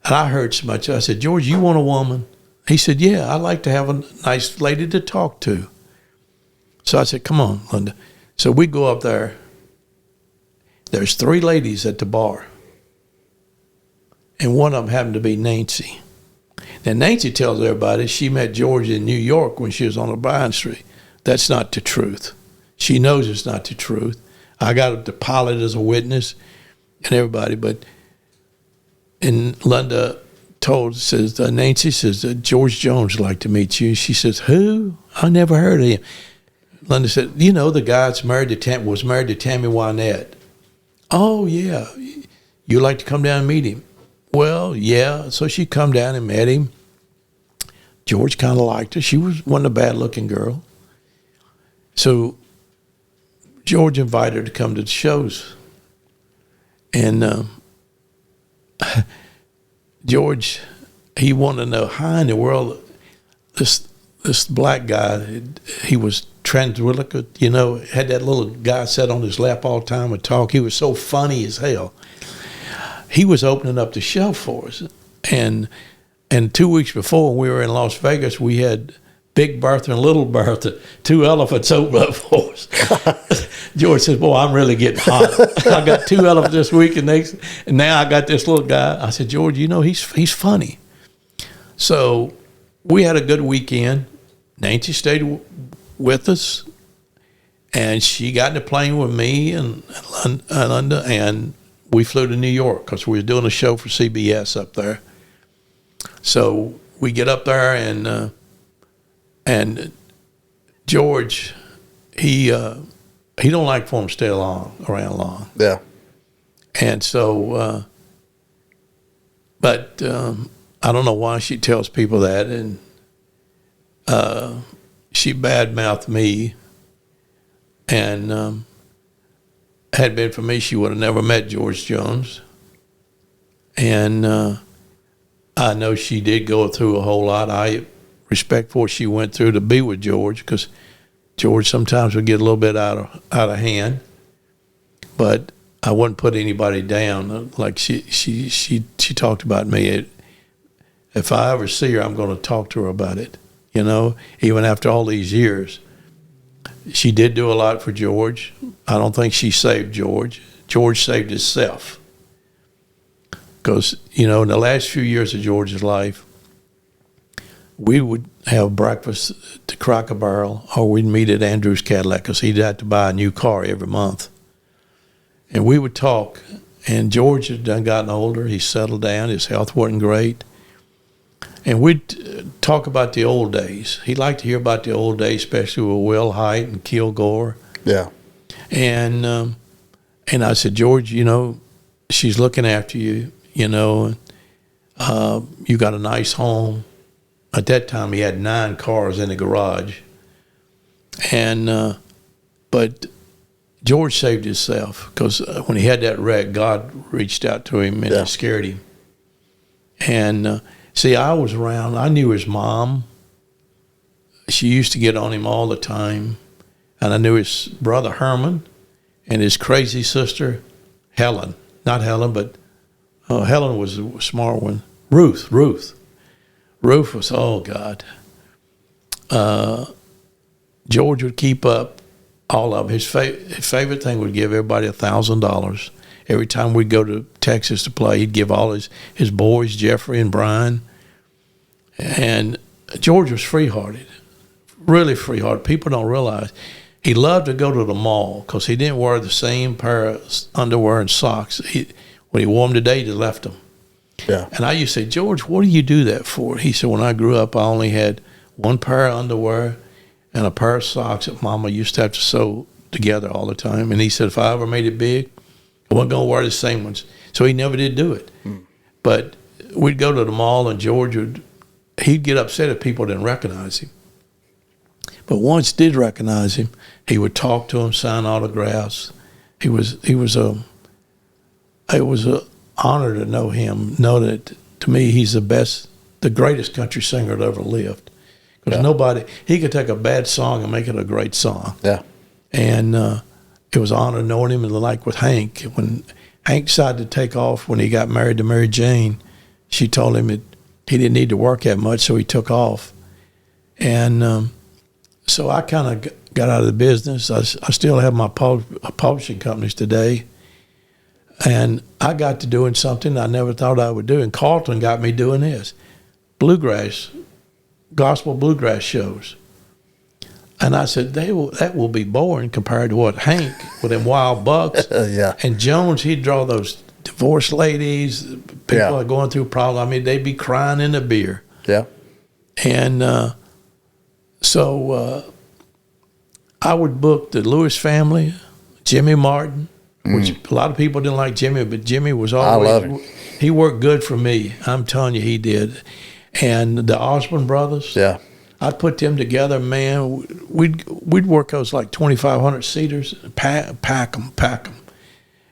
And I heard so much. I said, "George, you want a woman?" He said, "Yeah, I'd like to have a nice lady to talk to." So I said, "Come on, Linda." So we go up there. There's 3 ladies at the bar. And one of them happened to be Nancy Now, Nancy tells everybody she met George in New York when she was on a Bryan Street. That's not the truth. She knows it's not the truth. I got the pilot as a witness and everybody, and Linda says, Nancy says, George Jones would like to meet you. She says, who? I never heard of him. Linda said, you know, the guy that's was married to Tammy Wynette. Oh, yeah. You like to come down and meet him? Well, yeah. So she come down and met him. George kind of liked her. She wasn't a bad-looking girl. So George invited her to come to the shows. And George, he wanted to know how in the world this black guy, he was transvilic, you know, had that little guy sat on his lap all the time and talk. He was so funny as hell. He was opening up the show for us. And 2 weeks before, when we were in Las Vegas, we had Big Bertha and Little Bertha, 2 elephants open up for us. George says, boy, I'm really getting hot. I got 2 elephants this week, and now I got this little guy. I said, George, you know, he's funny. So we had a good weekend. Nancy stayed with us, and she got in the plane with me and Linda, and we flew to New York because we were doing a show for CBS up there. So we get up there, and George, he don't like for him to stay around long. Yeah. And so, but I don't know why she tells people that, and she badmouthed me, and had it been for me, she would have never met George Jones. And I know she did go through a whole lot. I respect for what she went through to be with George, because George sometimes would get a little bit out of hand. But I wouldn't put anybody down. Like she talked about me. If I ever see her, I'm going to talk to her about it. You know, even after all these years, she did do a lot for George. I don't think she saved George. George saved himself. Because, you know, in the last few years of George's life, we would have breakfast at Cracker Barrel, or we'd meet at Andrew's Cadillac, because he'd have to buy a new car every month. And we would talk, and George had done gotten older. He settled down. His health wasn't great. And we'd talk about the old days. He liked to hear about the old days, especially with Will Hite and Kilgore. Yeah. And I said, George, you know, she's looking after you, you know. You got a nice home. At that time, he had 9 cars in the garage. And but George saved himself, because when he had that wreck, God reached out to him and it scared him. And see, I was around. I knew his mom. She used to get on him all the time. And I knew his brother Herman and his crazy sister Helen. Not Helen, but Helen was a smart one. Ruth was, oh God. George would keep up all of them. His favorite thing would give everybody $1,000. Every time we'd go to Texas to play, he'd give all his boys, Jeffrey and Brian. And George was free-hearted, really free-hearted. People don't realize. He loved to go to the mall because he didn't wear the same pair of underwear and socks. When he wore them today, he left them. Yeah. And I used to say, George, what do you do that for? He said, when I grew up, I only had one pair of underwear and a pair of socks that Mama used to have to sew together all the time. And he said, if I ever made it big, I wasn't going to wear the same ones. So he never did do it. But we'd go to the mall, and George he'd get upset if people didn't recognize him. But once did recognize him, he would talk to him, sign autographs. It was an honor to know him. Know that, to me, he's the greatest country singer that ever lived. Because he could take a bad song and make it a great song. Yeah. And it was an honor knowing him. And like with Hank, when Hank decided to take off when he got married to Mary Jane, she told him that he didn't need to work that much, so he took off. And so I kind of got out of the business. I still have my publishing companies today. And I got to doing something I never thought I would do. And Carlton got me doing this. bluegrass, gospel bluegrass shows. And I said, that will be boring compared to what Hank with them wild bucks. Yeah. And Jones, he'd draw those divorced ladies, people are going through problems. I mean, they'd be crying in the beer. Yeah. And so I would book the Lewis family, Jimmy Martin, which a lot of people didn't like Jimmy, but Jimmy was always. I love him. He worked good for me. I'm telling you, he did. And the Osborne brothers. Yeah. I'd put them together, man. We'd work those like 2,500 seaters, pack them.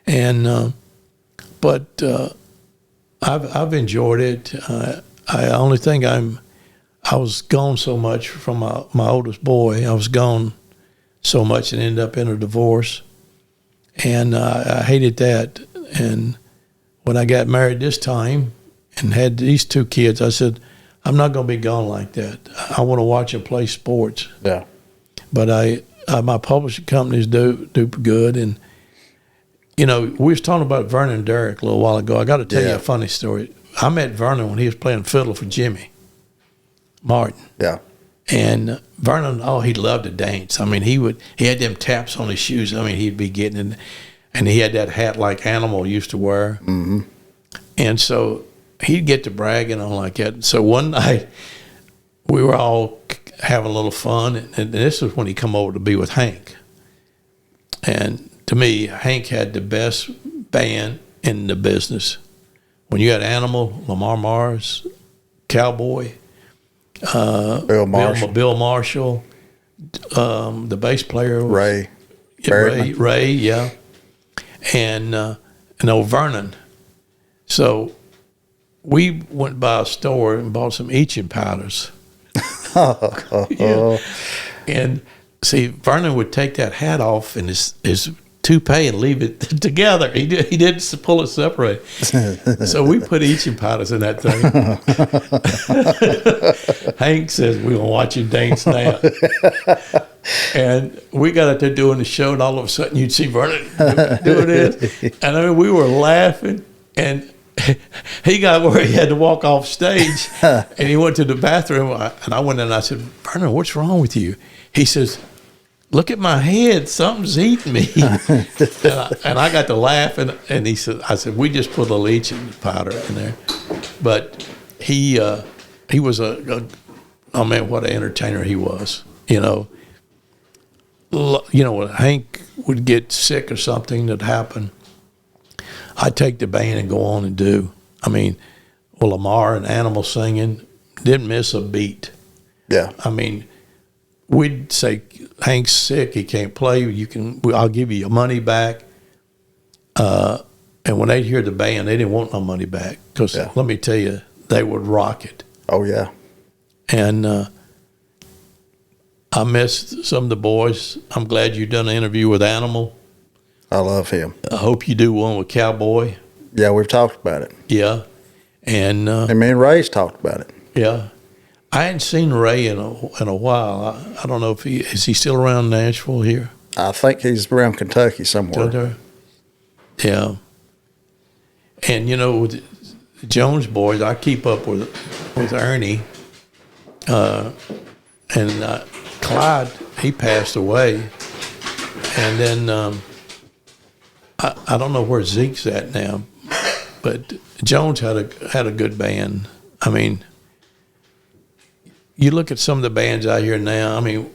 And but I've enjoyed it. I only think I was gone so much from my oldest boy. I was gone so much and ended up in a divorce, and I hated that. And when I got married this time and had these two kids, I said, I'm not going to be gone like that. I want to watch and play sports. Yeah. But my publishing companies do good. And, you know, we was talking about Vernon Derrick a little while ago. I got to tell you a funny story. I met Vernon when he was playing fiddle for Jimmy Martin. Yeah. And Vernon, he loved to dance. I mean, he had them taps on his shoes. I mean, he'd be getting in, and he had that hat like Animal used to wear. Mm-hmm. And so he'd get to bragging on like that. So one night we were all having a little fun, and this was when he come over to be with Hank. And to me, Hank had the best band in the business. When you had Animal, Lamar Mars, Cowboy, Bill Marshall, the bass player was Ray, yeah, and old Vernon. So we went by a store and bought some itching powders. Yeah. And see, Vernon would take that hat off and his toupee and leave it together. He didn't pull it separate. So we put itching powders in that thing. Hank says, we're going to watch you dance now. And we got out there doing the show, and all of a sudden you'd see Vernon doing this. And I mean, we were laughing, and he got where he had to walk off stage, and he went to the bathroom, and I went in and I said, Vernon, what's wrong with you? He says, look at my head, something's eating me. and I got to laugh, and I said, we just put a little itching powder in there. But he was oh man, what an entertainer he was. You know, when Hank would get sick or something that happened, I'd take the band and go on and do. I mean, Lamar and Animal singing, didn't miss a beat. Yeah. I mean, we'd say, Hank's sick, he can't play, I'll give you your money back. And when they'd hear the band, they didn't want no money back. Because let me tell you, they would rock it. Oh, yeah. And I missed some of the boys. I'm glad you done an interview with Animal. I love him. I hope you do one with Cowboy. Yeah, we've talked about it. Yeah. And me and Ray's talked about it. Yeah. I hadn't seen Ray in a while. I don't know if is he still around Nashville here? I think he's around Kentucky somewhere. Yeah. And, with the Jones boys, I keep up with Ernie. And Clyde, he passed away. And then I don't know where Zeke's at now, but Jones had a good band. I mean, you look at some of the bands out here now. I mean,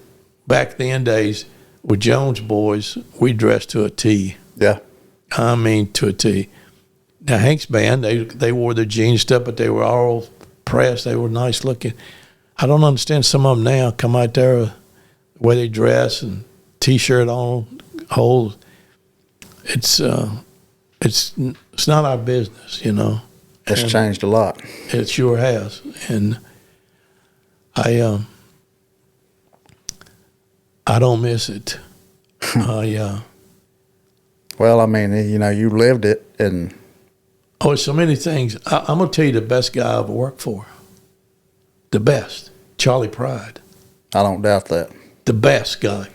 back then days with Jones boys, we dressed to a T. Yeah. I mean, to a T. Now Hank's band, they wore their jeans stuff, but they were all pressed. They were nice looking. I don't understand some of them now come out there the way they dress and T-shirt on, holes. It's not our business, It's changed a lot. It sure has, and I don't miss it. Well, I mean, you lived it, and so many things. I'm gonna tell you the best guy I ever worked for. The best, Charlie Pride. I don't doubt that. The best guy.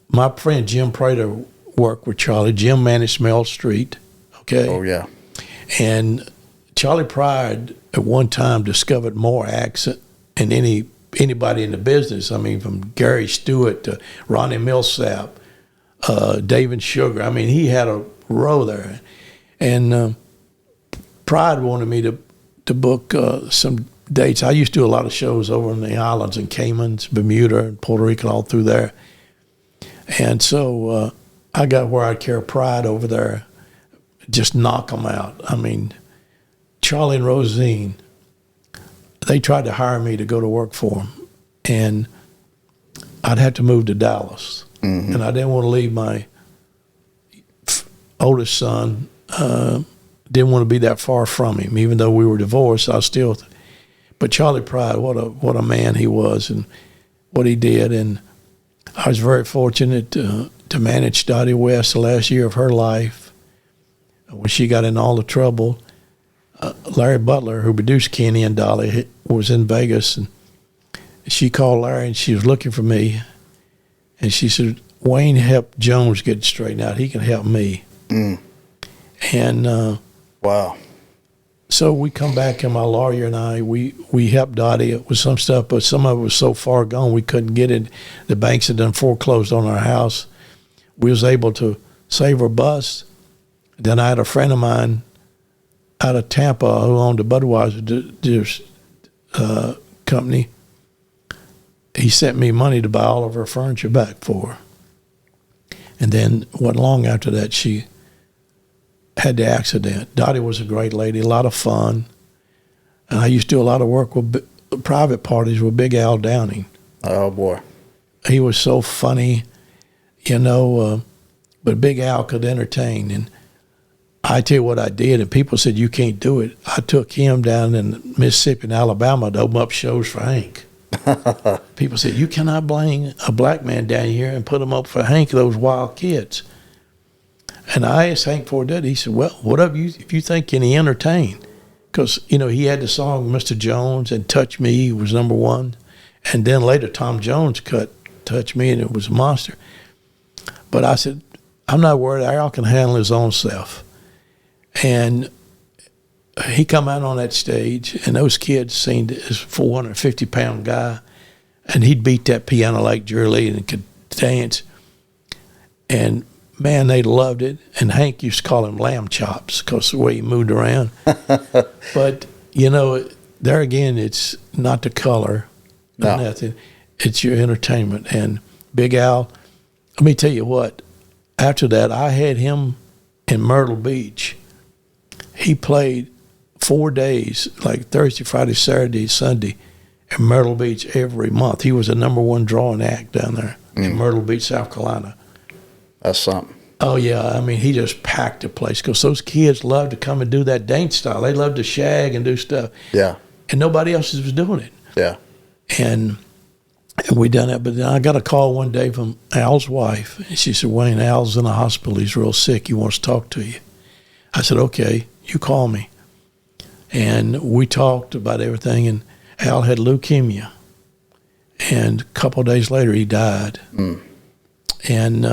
My friend Jim Prater worked with Charlie. Jim managed Mel Street. Okay. Oh yeah. And Charlie Pride at one time discovered more acts than anybody in the business. I mean, from Gary Stewart to Ronnie Millsap, David Sugar. I mean, he had a row there. And Pride wanted me to book some dates. I used to do a lot of shows over in the islands, in Caymans, Bermuda, and Puerto Rico, all through there. And so I got where I'd carry Pride over there, just knock them out. I mean, Charlie and Rosine, they tried to hire me to go to work for them, and I'd have to move to Dallas. Mm-hmm. And I didn't want to leave my oldest son, didn't want to be that far from him. Even though we were divorced, I still, but Charlie Pride, what a man he was and what he did. And I was very fortunate to manage Dottie West the last year of her life. When she got in all the trouble, Larry Butler, who produced Kenny and Dolly, was in Vegas, and she called Larry, and she was looking for me, and she said, Wayne helped Jones get straightened out. He can help me. Mm. And wow. So we come back, and my lawyer and I, we helped Dottie with some stuff, but some of it was so far gone we couldn't get it. The banks had done foreclosed on our house. We was able to save her bus. Then I had a friend of mine out of Tampa who owned a Budweiser company. He sent me money to buy all of her furniture back for her. And then wasn't long after that, she had the accident. Dottie was a great lady, a lot of fun. And I used to do a lot of work with private parties with Big Al Downing. Oh, boy. He was so funny, but Big Al could entertain. And I tell you what I did, and people said, you can't do it. I took him down in Mississippi and Alabama to open up shows for Hank. People said, you cannot bring a black man down here and put him up for Hank, those wild kids. And I asked Hank for that. He said, well, whatever if you think, can he entertain? Because, he had the song Mr. Jones and Touch Me was number one. And then later Tom Jones cut Touch Me, and it was a monster. But I said, I'm not worried. Al can handle his own self. And he come out on that stage, and those kids seen this 450-pound guy, and he'd beat that piano like Jerry Lee and could dance. And, man, they loved it. And Hank used to call him lamb chops because the way he moved around. But, there again, it's not the color, nothing. It's your entertainment. And Big Al, let me tell you what, after that, I had him in Myrtle Beach. He played 4 days, like Thursday, Friday, Saturday, Sunday, in Myrtle Beach every month. He was the number one drawing act down there in Myrtle Beach, South Carolina. That's something. Oh, yeah. I mean, he just packed the place because those kids love to come and do that dance style. They love to shag and do stuff. Yeah. And nobody else was doing it. Yeah. And we done that. But then I got a call one day from Al's wife. And she said, Wayne, Al's in the hospital. He's real sick. He wants to talk to you. I said, okay, you call me. And we talked about everything. And Al had leukemia. And a couple of days later, he died. Mm. And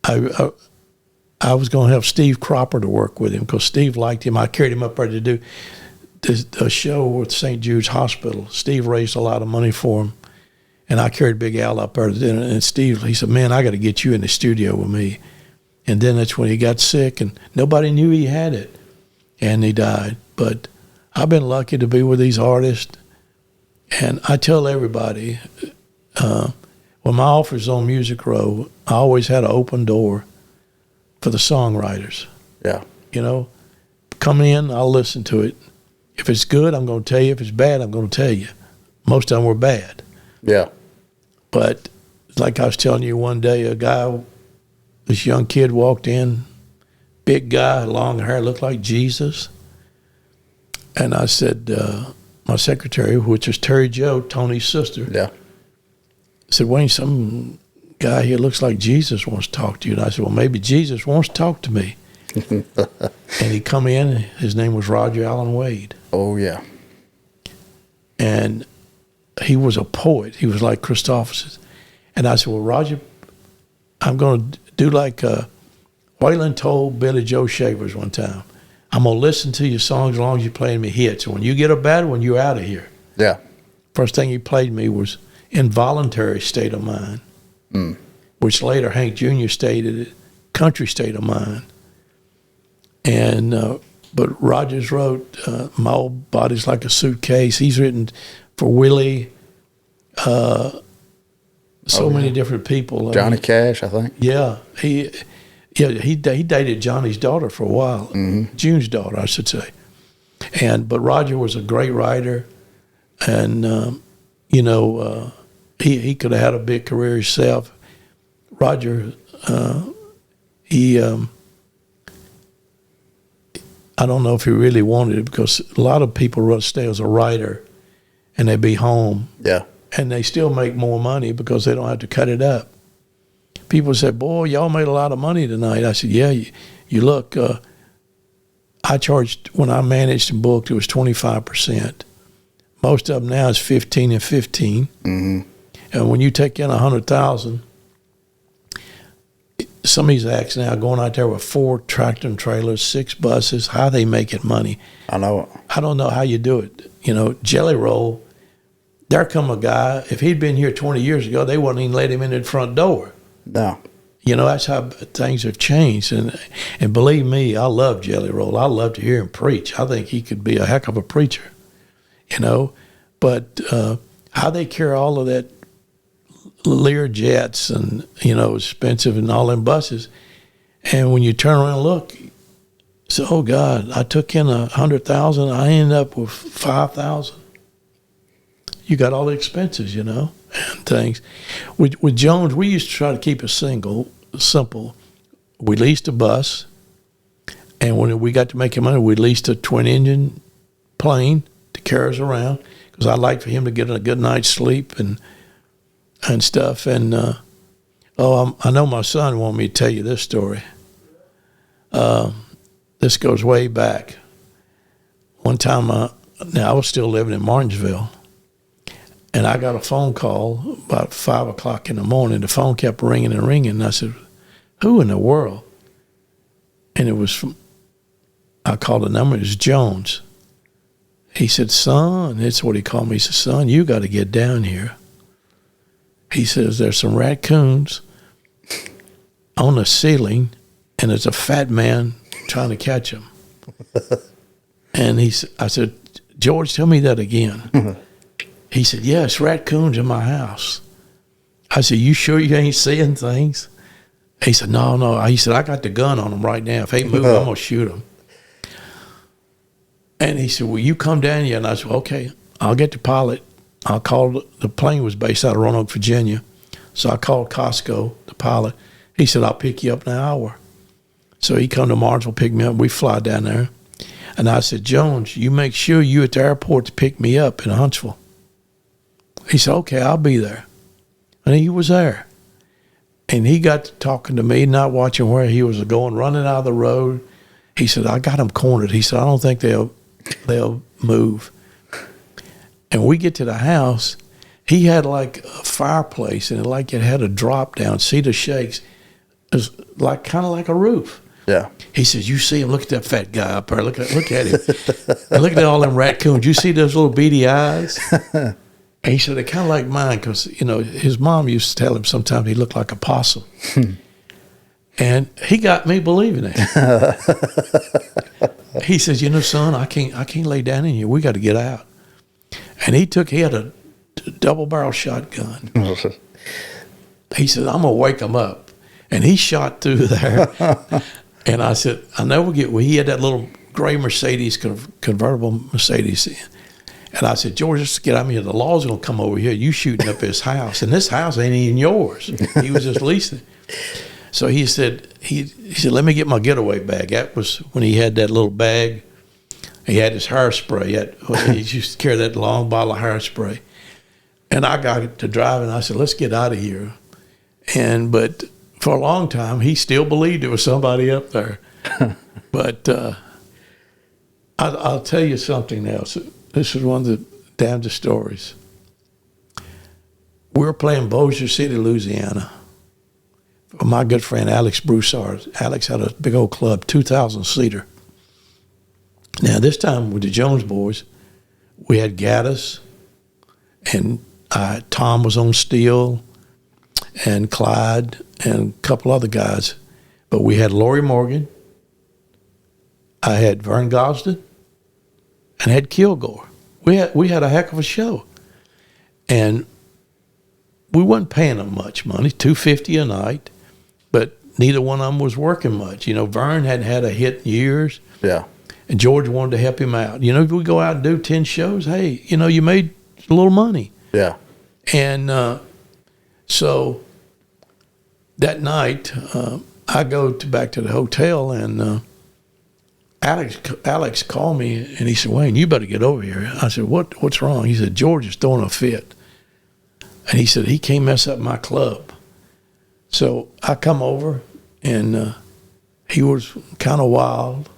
I was going to have Steve Cropper to work with him because Steve liked him. I carried him up there to do a show with St. Jude's Hospital. Steve raised a lot of money for him. And I carried Big Al up there. And Steve, he said, man, I got to get you in the studio with me. And then that's when he got sick, and nobody knew he had it. And he died. But I've been lucky to be with these artists. And I tell everybody, when my office was on Music Row, I always had an open door for the songwriters. Yeah. Come in, I'll listen to it. If it's good, I'm going to tell you. If it's bad, I'm going to tell you. Most of them were bad. Yeah. But like I was telling you one day, this young kid walked in, big guy, long hair, looked like Jesus. And I said, my secretary, which was Terry Jo, Tony's sister, said, Wayne, some guy here looks like Jesus wants to talk to you. And I said, well, maybe Jesus wants to talk to me. And he come in, his name was Roger Allen Wade. Oh, yeah. And he was a poet. He was like Christopherson. And I said, well, Roger, I'm going to do like Waylon told Billy Joe Shavers one time. I'm going to listen to your songs as long as you're playing me hits. When you get a bad one, you're out of here. Yeah. First thing he played me was Involuntary State of Mind, which later Hank Jr. stated Country State of Mind. And but Rogers wrote My Old Body's Like a Suitcase. He's written for Willie, many different people. Johnny Cash, I think. Yeah, he dated Johnny's daughter for a while, June's daughter, I should say. But Roger was a great writer, and he could have had a big career himself. Roger, I don't know if he really wanted it, because a lot of people rather stay as a writer and they be home. Yeah. And they still make more money because they don't have to cut it up. People say, boy, y'all made a lot of money tonight. I said, yeah, you look, I charged, when I managed and booked, it was 25%. Most of them now is 15 and 15. Mm-hmm. And when you take in 100,000, some of these acts now going out there with 4 tractor and trailers, 6 buses, how they making money. I know it. I don't know how you do it. Jelly Roll, there come a guy, if he'd been here 20 years ago, they wouldn't even let him in the front door. No. That's how things have changed. And believe me, I love Jelly Roll. I love to hear him preach. I think he could be a heck of a preacher, But how they carry all of that Lear jets and, expensive and all them buses. And when you turn around and look, say, oh, God, I took in 100,000. I ended up with 5,000. You got all the expenses, and things. With Jones, we used to try to keep it simple. We leased a bus, and when we got to making money, we leased a twin-engine plane to carry us around, because I'd like for him to get a good night's sleep and stuff. And I know my son wanted me to tell you this story. This goes way back. One time, I was still living in Martinsville, and I got a phone call about 5 o'clock in the morning. The phone kept ringing and ringing, and I said, who in the world? And it was I called the number, it was Jones. He said, son, that's what he called me. He said, son, you got to get down here. He says, there's some raccoons on the ceiling, and there's a fat man trying to catch them. And I said, George, tell me that again. He said, yes, raccoons in my house. I said, you sure you ain't seeing things? He said, no. He said, I got the gun on them right now. If they move, I'm going to shoot them. And he said, will you come down here? And I said, okay, I'll get the pilot. I'll call, the plane was based out of Roanoke, Virginia. So I called Costco, the pilot. He said, I'll pick you up in an hour. So he come to Martinsville, pick me up. We fly down there. And I said, Jones, you make sure you at the airport to pick me up in Huntsville. He said, okay, I'll be there. And he was there. And he got to talking to me, not watching where he was going, running out of the road. He said, I got them cornered. He said, I don't think they'll move. And we get to the house. He had like a fireplace, and it had a drop down, cedar shakes. It was kind of like a roof. Yeah. He says, you see him, look at that fat guy up there. Look at him. And look at all them raccoons. You see those little beady eyes? And he said, they're kind of like mine, because, his mom used to tell him sometimes he looked like a possum. And he got me believing it. He says, son, I can't lay down in here. We got to get out. And he had a double-barrel shotgun. He said, I'm going to wake him up. And he shot through there. And I said, he had that little gray Mercedes, convertible Mercedes. And I said, George, just get out of here. The law's going to come over here. You shooting up his house. And this house ain't even yours. He was just leasing. So he said, let me get my getaway bag. That was when he had that little bag. He had his hairspray. He used to carry that long bottle of hairspray. And I got to drive, and I said, let's get out of here. But for a long time, he still believed there was somebody up there. But I'll tell you something else. This is one of the damnedest stories. We were playing Bossier City, Louisiana. My good friend Alex Broussard. Alex had a big old club, 2,000-seater. Now, this time with the Jones boys, we had Gaddis, and Tom was on steel, and Clyde, and a couple other guys. But we had Lori Morgan, I had Vern Gosden, and had Kilgore. We had a heck of a show. And we wasn't paying them much money, $250 a night, but neither one of them was working much. You know, Vern hadn't had a hit in years. Yeah. And George wanted to help him out. You know, if we go out and do 10 shows, hey, you know, you made a little money. Yeah. And so that night, I go back to the hotel, and Alex called me, and he said, Wayne, you better get over here. I said, what's wrong? He said, George is throwing a fit. And he said, he can't mess up my club. So I come over, and he was kind of wild.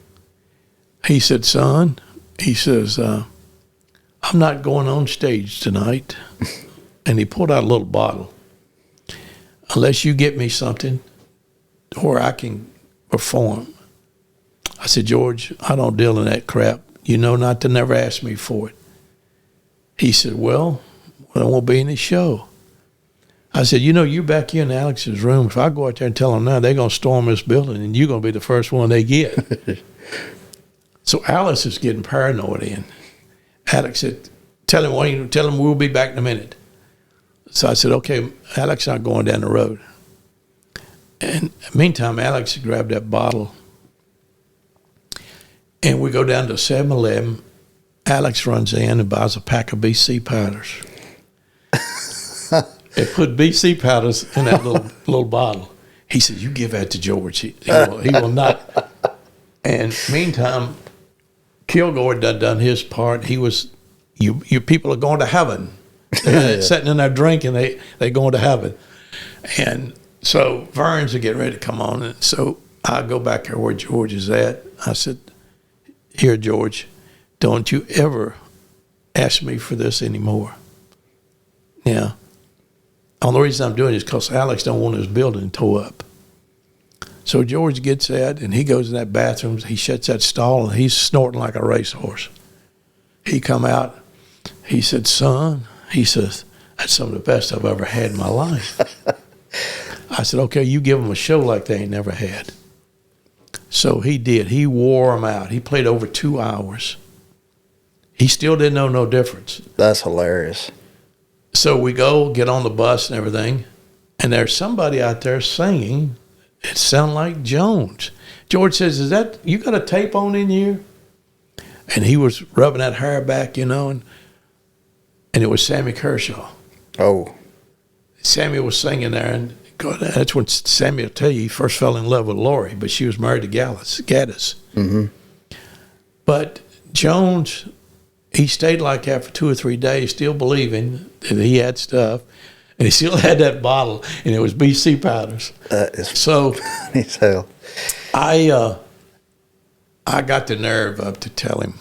He said, son, he says, I'm not going on stage tonight. And he pulled out a little bottle. Unless you get me something where I can perform. I said, George, I don't deal in that crap. You know not to never ask me for it. He said, well, there won't be any show. I said, you know, you back here in Alex's room. If I go out there and tell them now, they're going to storm this building, and you're going to be the first one they get. So Alex is getting paranoid, and Alex said, tell him we'll be back in a minute. So I said, okay, Alex not going down the road. And meantime, Alex grabbed that bottle, and we go down to 7-Eleven. Alex runs in and buys a pack of BC powders. They put BC powders in that little bottle. He said, you give that to George. He will not. And meantime, Kilgore done his part. He was, you people are going to heaven. They're sitting in there drinking, they going to heaven. And so Vern's are getting ready to come on. And so I go back there where George is at. I said, here, George, don't you ever ask me for this anymore. Now, the only reason I'm doing it is because Alex don't want his building tore up. So George gets that, and he goes in that bathroom. He shuts that stall, and he's snorting like a racehorse. He come out. He said, son, he says, that's some of the best I've ever had in my life. I said, okay, you give them a show like they ain't never had. So he did. He wore them out. He played over 2 hours. He still didn't know no difference. That's hilarious. So we go, get on the bus and everything, and there's somebody out there singing. It sounded like Jones. George says, is that, you got a tape on in here? And he was rubbing that hair back, you know, and it was Sammy Kershaw. Oh. Sammy was singing there, and God, that's when Sammy will tell you he first fell in love with Lori, but she was married to Gaddis. Mm-hmm. But Jones, he stayed like that for 2 or 3 days, still believing that he had stuff, and he still had that bottle, and it was BC powders. That is so. funny as hell. I got the nerve up to tell him.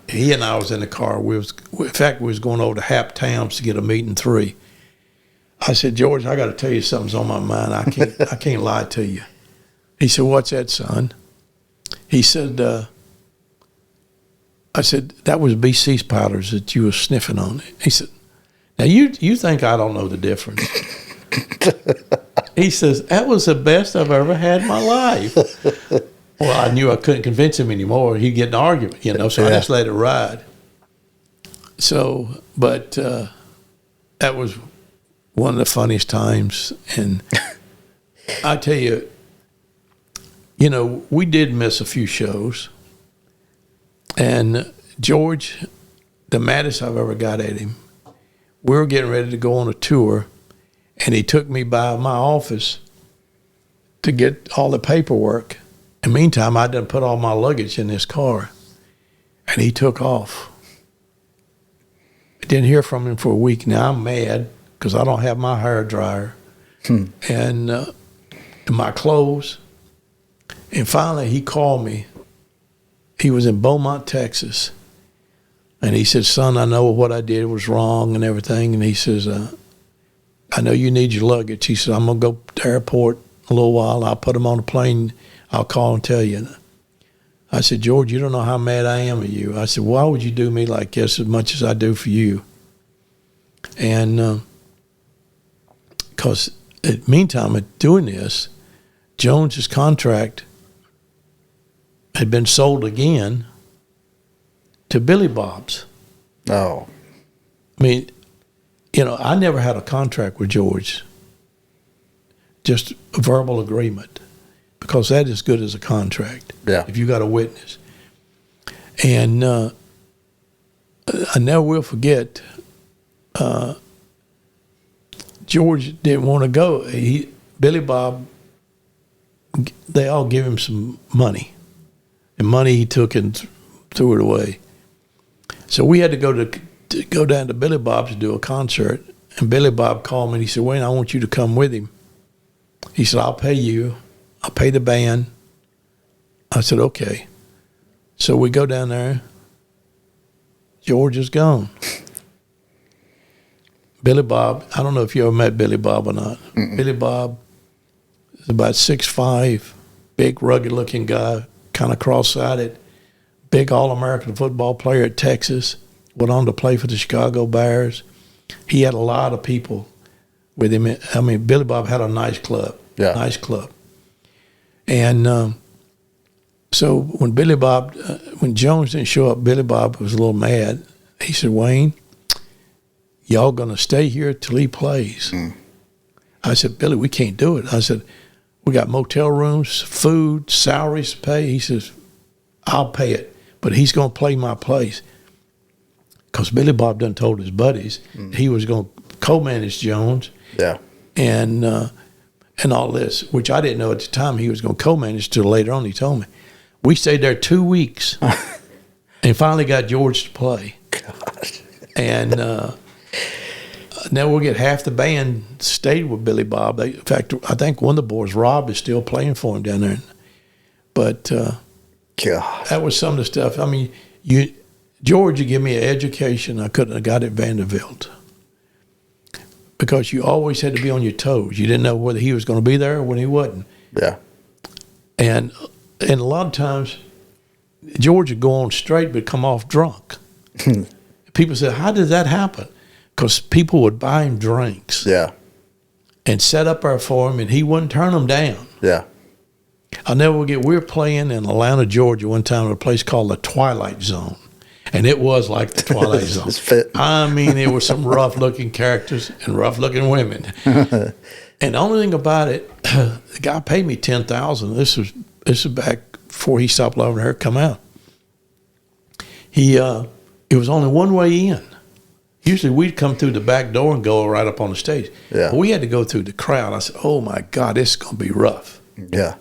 He and I was in the car. In fact, we was going over to Hap Towns to get a meeting 3. I said, George, I got to tell you something's on my mind. I can't lie to you. He said, what's that, son? He said, I said, that was BC's powders that you were sniffing on. He said, now you think I don't know the difference. He says, that was the best I've ever had in my life. Well, I knew I couldn't convince him anymore. He'd get in an argument, you know, so I just let it ride. So, but that was one of the funniest times. And I tell you, you know, we did miss a few shows. And George, the maddest I've ever got at him, we were getting ready to go on a tour, and he took me by my office to get all the paperwork. And meantime, I done put all my luggage in his car, and he took off. I didn't hear from him for a week. Now I'm mad because I don't have my hair dryer and my clothes. And finally, he called me. He was in Beaumont, Texas. And he said, son, I know what I did was wrong and everything. And he says, I know you need your luggage. He said, I'm going to go to the airport a little while. I'll put them on a plane. I'll call and tell you. I said, George, you don't know how mad I am at you. I said, why would you do me like this as much as I do for you? And because meantime, at doing this, Jones's contract had been sold again to Billy Bob's. Oh. I mean, I never had a contract with George, just a verbal agreement, because that is good as a contract. Yeah. If you got a witness. And I never will forget, George didn't want to go. Billy Bob, they all give him some money. And money he took and threw it away. So we had to go down to Billy Bob's to do a concert. And Billy Bob called me and he said, Wayne, I want you to come with him. He said, I'll pay you. I'll pay the band. I said, okay. So we go down there. George is gone. Billy Bob, I don't know if you ever met Billy Bob or not. Mm-mm. Billy Bob is about 6'5", big, rugged-looking guy, kind of cross-sided, big All-American football player at Texas, went on to play for the Chicago Bears. He had a lot of people with him. I mean, Billy Bob had a nice club, nice club. And so when when Jones didn't show up, Billy Bob was a little mad. He said, Wayne, y'all going to stay here till he plays. Mm. I said, Billy, we can't do it. I said, we got motel rooms, food, salaries to pay. He says, I'll pay it, but he's going to play my place. Because Billy Bob done told his buddies he was going to co-manage Jones. Yeah. And all this, which I didn't know at the time he was going to co-manage till later on. He told me. We stayed there 2 weeks and finally got George to play. God. And now we'll get half the band stayed with Billy Bob. In fact, I think one of the boys, Rob, is still playing for him down there. But that was some of the stuff. I mean, George, you give me an education I couldn't have got at Vanderbilt. Because you always had to be on your toes. You didn't know whether he was going to be there or when he wasn't. Yeah. And a lot of times, George would go on straight but come off drunk. People said, how did that happen? Because people would buy him drinks. Yeah. And set up there for him, and he wouldn't turn them down. Yeah. I'll never forget, we were playing in Atlanta, Georgia one time at a place called the Twilight Zone. And it was like the Twilight Zone. I mean, there were some rough-looking characters and rough-looking women. And the only thing about it, the guy paid me $10,000. This was back before he stopped loving her come out. It was only one way in. Usually we'd come through the back door and go right up on the stage. Yeah. But we had to go through the crowd. I said, oh, my God, this is going to be rough. Yeah.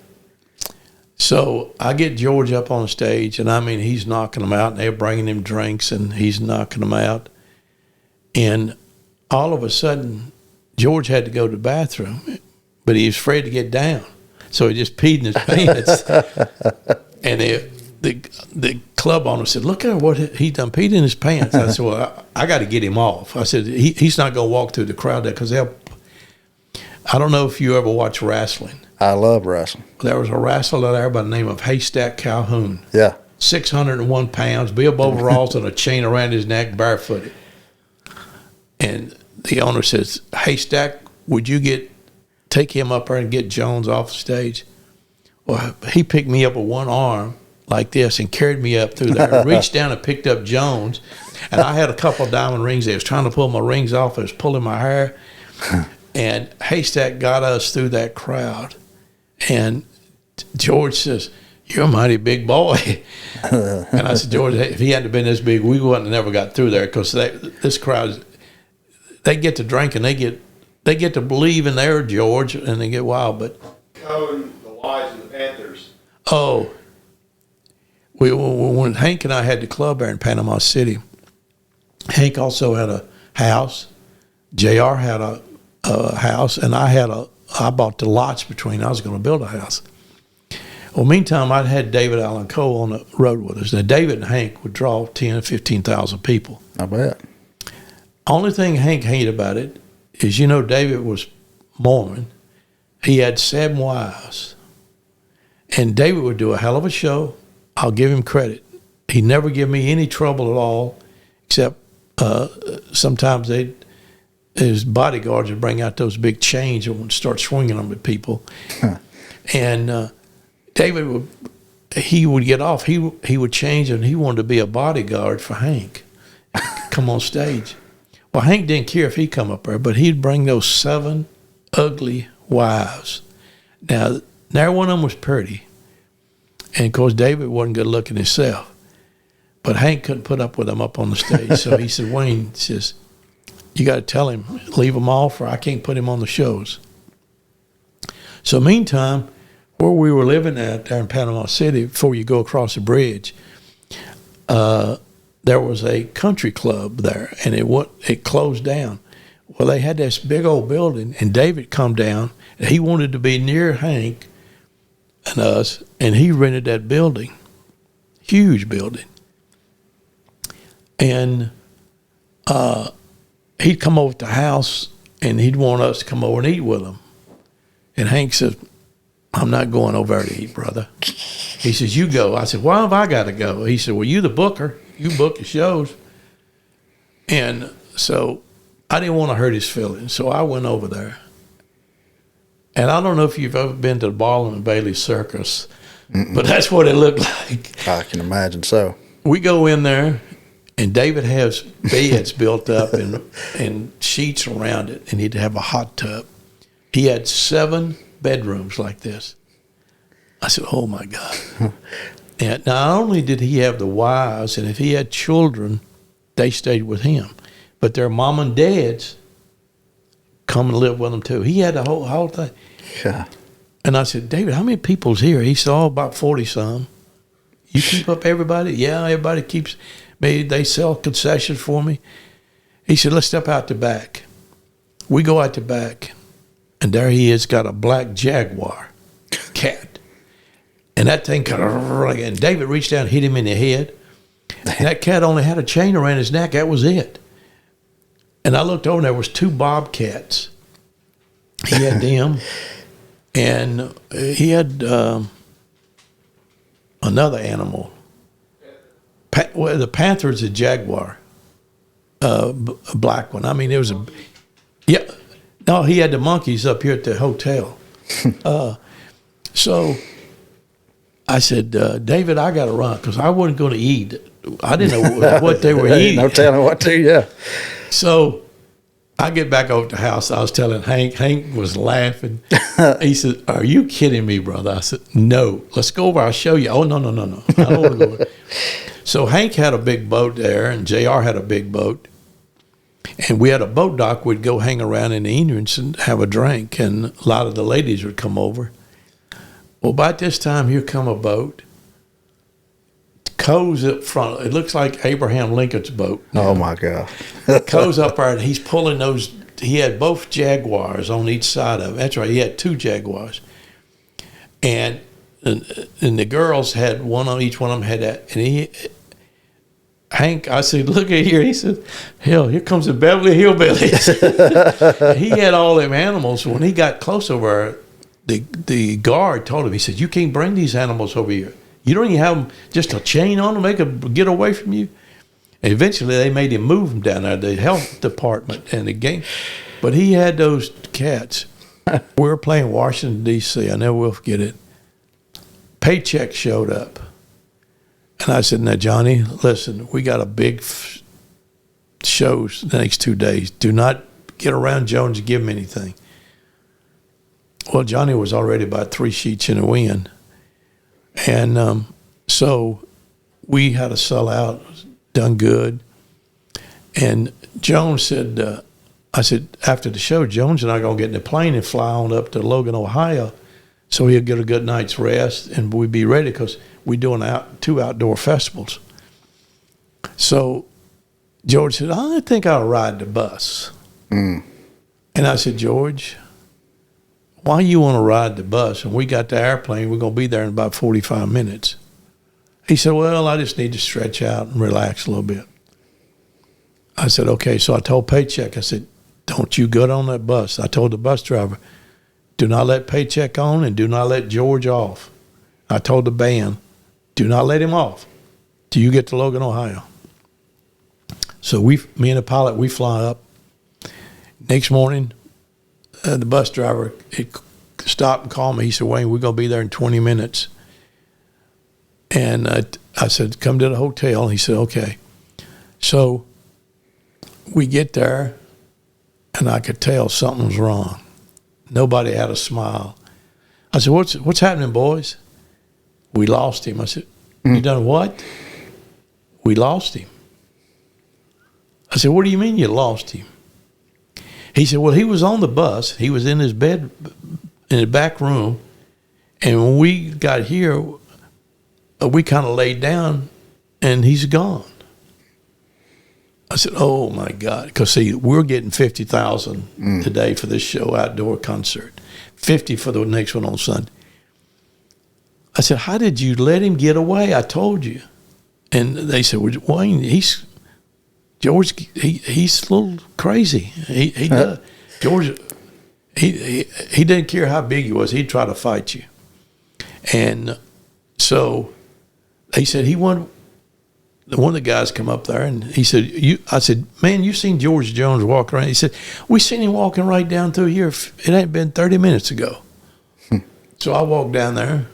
So I get George up on the stage, and I mean, he's knocking them out, and they're bringing him drinks, and he's knocking them out. And all of a sudden, George had to go to the bathroom, but he was afraid to get down. So he just peed in his pants. And the club owner said, look at what he done, peed in his pants. I said, well, I got to get him off. I said, he's not going to walk through the crowd there because I don't know if you ever watch wrestling. I love wrestling. There was a wrestler there by the name of Haystack Calhoun. Yeah. 601 pounds, bib overalls and a chain around his neck, barefooted. And the owner says, Haystack, would you take him up there and get Jones off the stage? Well, he picked me up with one arm like this and carried me up through there, reached down and picked up Jones. And I had a couple of diamond rings there. I was trying to pull my rings off. I was pulling my hair. And Haystack got us through that crowd. And George says, you're a mighty big boy. And I said, George, if he hadn't been this big, we wouldn't have never got through there because this crowd, they get to drink and they get to believe in their George and they get wild. But Cohen, the Lions, and the Panthers. Oh, when Hank and I had the club there in Panama City, Hank also had a house. JR had a house, and I bought the lots between. I was going to build a house. Well, meantime, I'd had David Allen Cole on the road with us. Now, David and Hank would draw 10,000 or 15,000 people. I bet. Only thing Hank hated about it is, David was Mormon. He had 7 wives. And David would do a hell of a show I'll give him credit. He never give me any trouble at all, except sometimes his bodyguards would bring out those big chains and would start swinging them at people. And David would get off. He would change, and he wanted to be a bodyguard for Hank. Come on stage. Well, Hank didn't care if he come up there, but he'd bring those 7 ugly wives. Now one of them was pretty, and of course David wasn't good looking himself. But Hank couldn't put up with him up on the stage, so he said, Wayne says, you got to tell him, leave him off, or I can't put him on the shows. So meantime, where we were living at there in Panama City, before you go across the bridge, there was a country club there, and it closed down. Well, they had this big old building, and David come down, and he wanted to be near Hank and us, and he rented that building, huge building. And he'd come over to the house, and he'd want us to come over and eat with him. And Hank said, I'm not going over there to eat, brother. He says, you go. I said, why have I got to go? He said, well, you the booker. You book the shows. And so I didn't want to hurt his feelings, so I went over there. And I don't know if you've ever been to the Barlin and Bailey Circus, but that's what it looked like. I can imagine so. We go in there, and David has beds built up and sheets around it, and he'd have a hot tub. He had 7 bedrooms like this. I said, oh, my God. And not only did he have the wives, and if he had children, they stayed with him. But their mom and dads come and live with him, too. He had the whole thing. Yeah. And I said, David, how many people's here? He said, oh, about 40-some. You keep up everybody? Yeah, everybody keeps me. They sell concessions for me. He said, let's step out the back. We go out the back, and there he is, got a black Jaguar cat. And that thing kind of, and David reached down and hit him in the head. And that cat only had a chain around his neck. That was it. And I looked over, and there was 2 bobcats. He had them. And he had another animal. Well, the panther's a jaguar, a black one. I mean, it was yeah. No, he had the monkeys up here at the hotel. So I said, David, I got to run because I wasn't going to eat. I didn't know what they were eating. No telling what to, yeah. So I get back over to the house. I was telling Hank. Hank was laughing. He said, are you kidding me, brother? I said, no. Let's go over. I'll show you. Oh, no. I don't want to go over. So Hank had a big boat there, and JR had a big boat. And we had a boat dock. We'd go hang around in the entrance and have a drink, and a lot of the ladies would come over. Well, about this time, here come a boat. Coe's up front. It looks like Abraham Lincoln's boat. Oh, my God. Coe's up there, and he's pulling those. He had both Jaguars on each side of it. That's right. He had 2 Jaguars. And the girls had one on each one of them had that. And Hank, I said, look at here. He said, hell, here comes the Beverly Hillbillies. He had all them animals. When he got close over, the guard told him, he said, you can't bring these animals over here. You don't even have them, just a chain on them. They could get away from you. And eventually they made him move them down there, the health department and the game. But he had those cats. We were playing Washington, D.C. I never will forget it. Paycheck showed up. And I said, now, Johnny, listen, we got a big shows the next 2 days. Do not get around Jones and give him anything. Well, Johnny was already about 3 sheets in the wind. And so we had to sell out, done good. And Jones said, I said, after the show, Jones and I are going to get in the plane and fly on up to Logan, Ohio, so he'll get a good night's rest and we'll be ready because we're doing 2 outdoor festivals. So George said, I think I'll ride the bus. And I said, George, why you want to ride the bus? And we got the airplane. We're going to be there in about 45 minutes. He said, well, I just need to stretch out and relax a little bit. I said, okay. So I told Paycheck, I said, don't you get on that bus. I told the bus driver, do not let Paycheck on and do not let George off. I told the band, Do not let him off till you get to Logan, Ohio. So me and the pilot, we fly up. Next morning, the bus driver stopped and called me. He said, Wayne, we're going to be there in 20 minutes. And I said, come to the hotel. And he said, okay. So we get there, and I could tell something was wrong. Nobody had a smile. I said, what's happening, boys? We lost him. I said, you done what? We lost him. I said, what do you mean you lost him? He said, well, he was on the bus. He was in his bed in the back room. And when we got here, we kind of laid down, and he's gone. I said, oh, my God. Because, see, we're getting $50,000 today for this show, outdoor concert. $50,000 for the next one on Sunday. I said, how did you let him get away? I told you. And they said, well, Wayne, George, he's a little crazy. He does. George, he didn't care how big he was. He'd try to fight you. And so they said one of the guys come up there, and he said, I said, man, you seen George Jones walk around? He said, we seen him walking right down through here. It ain't been 30 minutes ago. So I walked down there,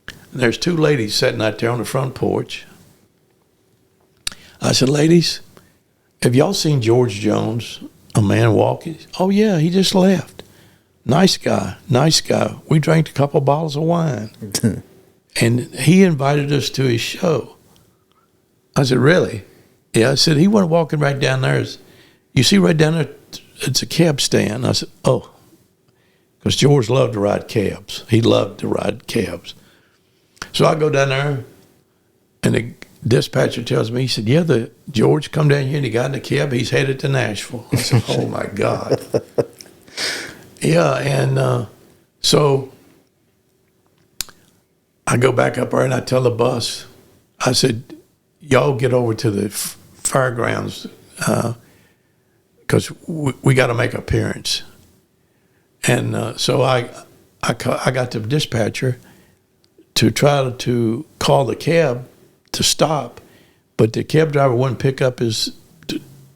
and there's two ladies sitting out there on the front porch. I said, ladies, have y'all seen George Jones, a man walking? Oh, yeah, he just left. Nice guy. We drank a couple bottles of wine. And he invited us to his show. I said, really? Yeah, I said, he went walking right down there. You see right down there, it's a cab stand. I said, oh, because George loved to ride cabs. He loved to ride cabs. So I go down there, and the dispatcher tells me, he said, yeah, George come down here, and he got in the cab. He's headed to Nashville. I said, oh, my God. Yeah, and so I go back up there, and I tell the bus, I said, y'all get over to the fairgrounds because we got to make an appearance. And so I got the dispatcher to try to call the cab to stop, but the cab driver wouldn't pick up his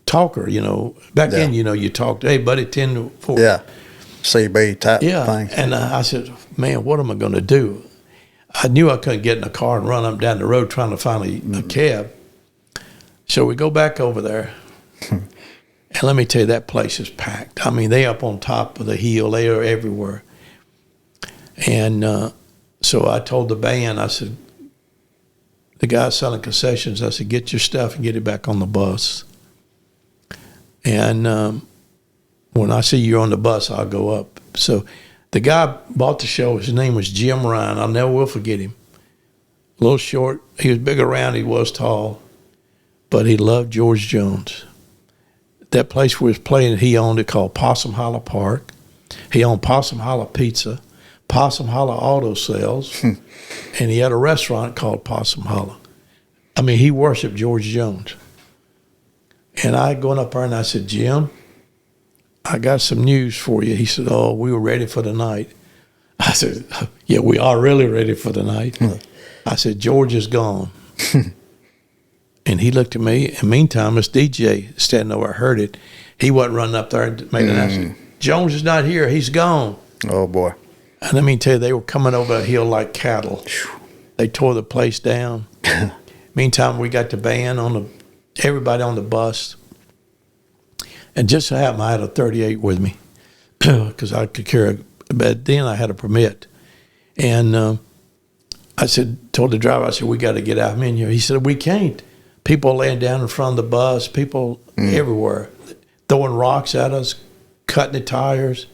talker, Back then, you talked, hey, buddy, 10 to 4. Yeah, CB type thing. And I said, man, what am I going to do? I knew I couldn't get in a car and run up down the road trying to find a cab. So we go back over there. And let me tell you, that place is packed. I mean, they up on top of the hill. They are everywhere. And so I told the band, I said, the guy selling concessions, I said, get your stuff and get it back on the bus. And when I see you on the bus, I'll go up. So the guy bought the show. His name was Jim Ryan. I never will forget him. A little short. He was big around. He was tall. But he loved George Jones. That place we was playing, he owned it, called Possum Hollow Park. He owned Possum Hollow Pizza, Possum Hollow Auto Sales, and he had a restaurant called Possum Hollow. I mean, he worshiped George Jones. And I going up there and I said, Jim, I got some news for you. He said, oh, we were ready for the night. I said, yeah, we are really ready for the night. I said, George is gone. And he looked at me, and meantime, this DJ standing over, I heard it. He wasn't running up there and made an announcement. Jones is not here. He's gone. Oh, boy. And let me tell you, they were coming over the hill like cattle. They tore the place down. Meantime, we got the band everybody on the bus. And just so happened, I had a 38 with me because I could carry but then I had a permit. And I told the driver, I said, we got to get out of here. He said, we can't. People laying down in front of the bus, people everywhere, throwing rocks at us, cutting the tires.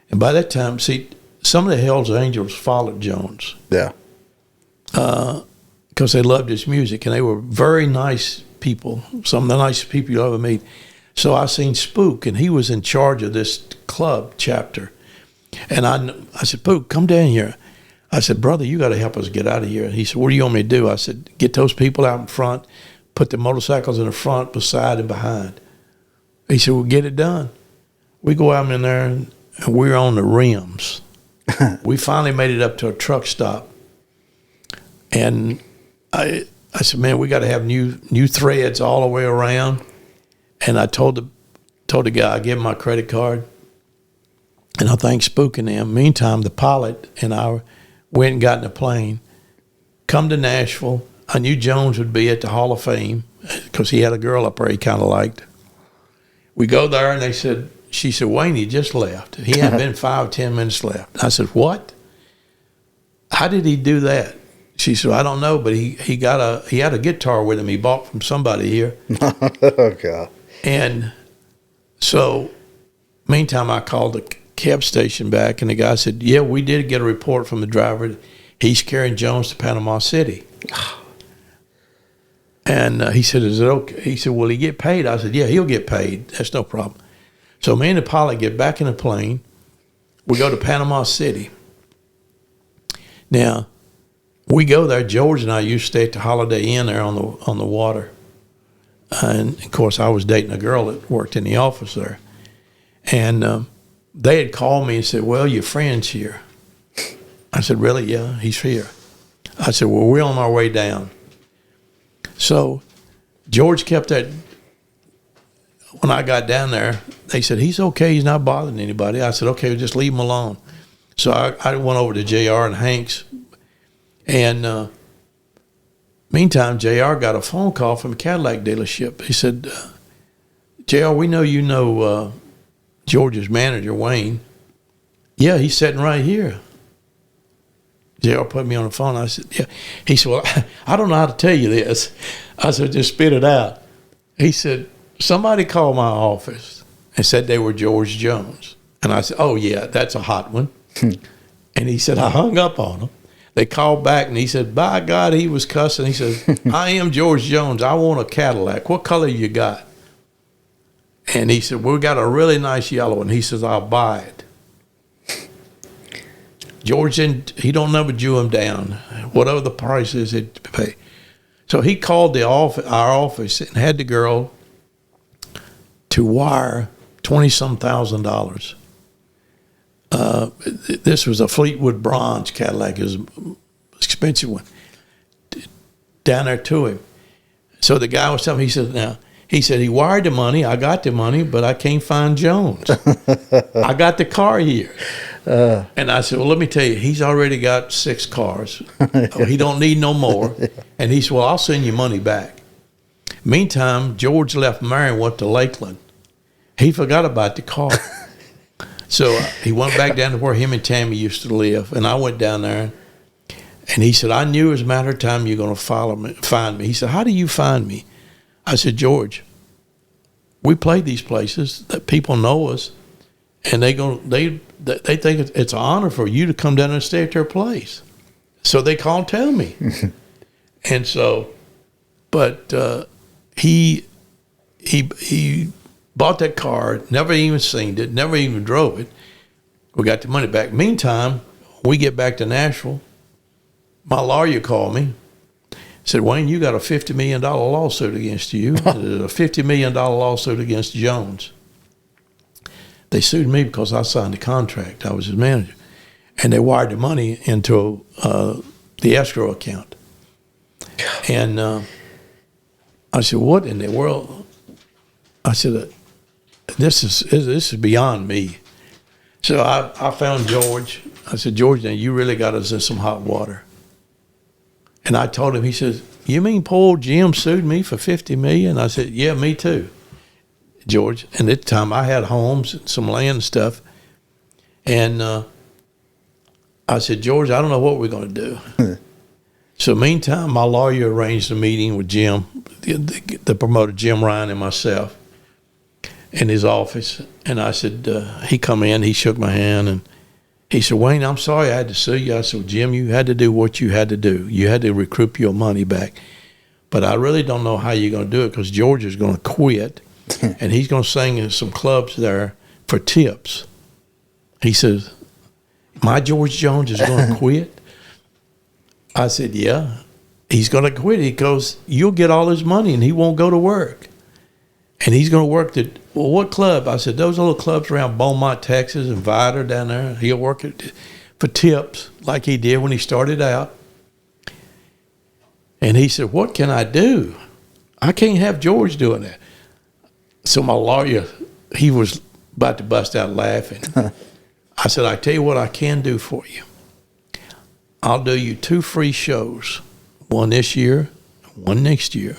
And by that time, see, some of the Hells Angels followed Jones. Yeah. Because they loved his music, and they were very nice people, some of the nicest people you'll ever meet. So I seen Spook, and he was in charge of this club chapter. And I said, Spook, come down here. I said, brother, you got to help us get out of here. He said, what do you want me to do? I said, get those people out in front, put the motorcycles in the front, beside, and behind. He said, well, get it done. We go out in there, and we're on the rims. We finally made it up to a truck stop. And I said, man, we got to have new threads all the way around. And I told the guy, I gave him my credit card, and I think spooking them. Meantime, the pilot and I went and got in a plane, come to Nashville. I knew Jones would be at the Hall of Fame because he had a girl up there he kind of liked. We go there, and she said, Wayne, he just left. He hadn't been 5 or 10 minutes left. I said, what? How did he do that? She said, I don't know, but he had a guitar with him he bought from somebody here. Oh, God. And so, meantime, I called the cab station back, and the guy said, yeah, we did get a report from the driver. He's carrying Jones to Panama City. And he said, is it okay? He said, will he get paid? I said, yeah, he'll get paid. That's no problem. So me and the pilot get back in the plane. We go to Panama City. Now, we go there. George and I used to stay at the Holiday Inn there on the water. And, of course, I was dating a girl that worked in the office there. And they had called me and said, well, your friend's here. I said, really? Yeah, he's here. I said, well, we're on our way down. So George kept that. When I got down there, they said, he's okay. He's not bothering anybody. I said, okay, just leave him alone. So I went over to JR and Hank's. And meantime, JR got a phone call from a Cadillac dealership. He said, JR, we know you know George's manager, Wayne. Yeah, he's sitting right here. JR put me on the phone. I said, yeah. He said, well, I don't know how to tell you this. I said, just spit it out. He said, somebody called my office and said they were George Jones. And I said, oh, yeah, that's a hot one. And he said, I hung up on him. They called back, and he said, by God, he was cussing. He said, I am George Jones. I want a Cadillac. What color you got? And he said, well, we got a really nice yellow one. He says, I'll buy it. George, he don't never Jew him down, whatever the price is he'd pay. So he called our office and had the girl to wire $20-some thousand. This was a Fleetwood Bronze Cadillac. It was an expensive one. Down there to him. So the guy was telling me, he said he wired the money. I got the money, but I can't find Jones. I got the car here. And I said, well, let me tell you, he's already got 6 cars. He don't need no more. And he said, well, I'll send you money back. Meantime, George left Mary and went to Lakeland. He forgot about the car. So he went back down to where him and Tammy used to live. And I went down there. And he said, I knew it was a matter of time you're going to find me. He said, how do you find me? I said, George, we play these places that people know us. And they think it's an honor for you to come down and stay at their place. So they call and tell me. And so, but he bought that car, never even seen it, never even drove it. We got the money back. Meantime, we get back to Nashville. My lawyer called me. Said, Wayne, you got a $50 million lawsuit against you. A $50 million lawsuit against Jones. They sued me because I signed the contract. I was his manager. And they wired the money into the escrow account. And I said, what in the world? I said, this is beyond me. So I found George. I said, George, now you really got us in some hot water. And I told him, he says, you mean poor Jim sued me for $50 million? I said, yeah, me too, George. And at the time I had homes and some land and stuff. And I said, George, I don't know what we're going to do. So meantime, my lawyer arranged a meeting with Jim, the promoter, Jim Ryan, and myself in his office. And I said, he come in, he shook my hand, and he said, Wayne, I'm sorry I had to sue you. I said, Jim, you had to do what you had to do. You had to recoup your money back. But I really don't know how you're going to do it because George is going to quit, and he's going to sing in some clubs there for tips. He says, my George Jones is going to quit? I said, yeah. He's going to quit. He goes, you'll get all his money, and he won't go to work. And he's going to work well, what club? I said, those little clubs around Beaumont, Texas, and Vidor down there. He'll work for tips like he did when he started out. And he said, what can I do? I can't have George doing that. So my lawyer, he was about to bust out laughing. I said, I tell you what I can do for you. I'll do you 2 free shows, one this year, one next year.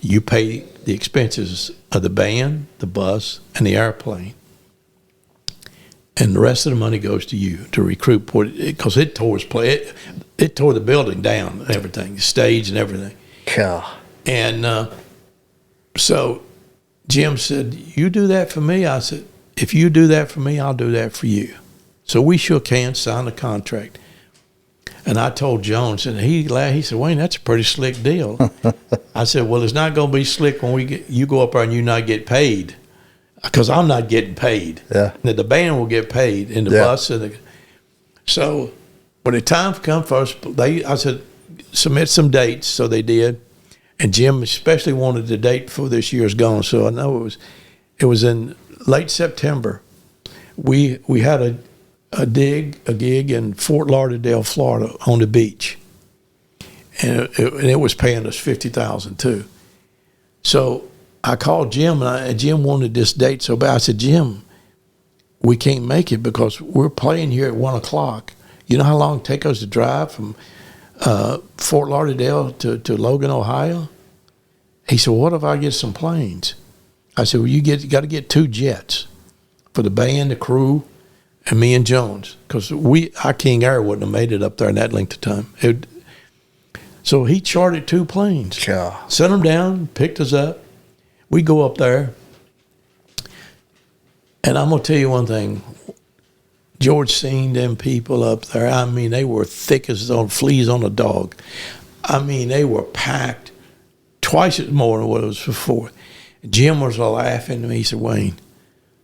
You pay the expenses of the band, the bus, and the airplane. And the rest of the money goes to you to recruit, because it tore it tore the building down and everything, the stage and everything. Yeah. And so Jim said, you do that for me? I said, if you do that for me, I'll do that for you. So we shook hands, signed a contract. And I told Jones, and he laughed. He said, Wayne, that's a pretty slick deal. I said, well, it's not going to be slick when you go up there and you not get paid, because I'm not getting paid. Yeah. The band will get paid in the bus. So when the time come for us, I said, submit some dates. So they did. And Jim especially wanted the date before this year's gone. So I know it was in late September. We had a gig in Fort Lauderdale, Florida, on the beach, and it was paying us $50,000 too. So I called Jim, and Jim wanted this date so bad. I said, Jim, we can't make it because we're playing here at 1:00. You know how long it takes us to drive from Fort Lauderdale to Logan, Ohio? He said, what if I get some planes? I said, well, you got to get 2 jets for the band, the crew, and me and Jones, because our King Air wouldn't have made it up there in that length of time. So he chartered 2 planes, Yeah. sent them down, picked us up. We go up there, and I'm going to tell you one thing. George seen them people up there. I mean, they were thick as fleas on a dog. I mean, they were packed twice as more than what it was before. Jim was laughing at me. He said, Wayne,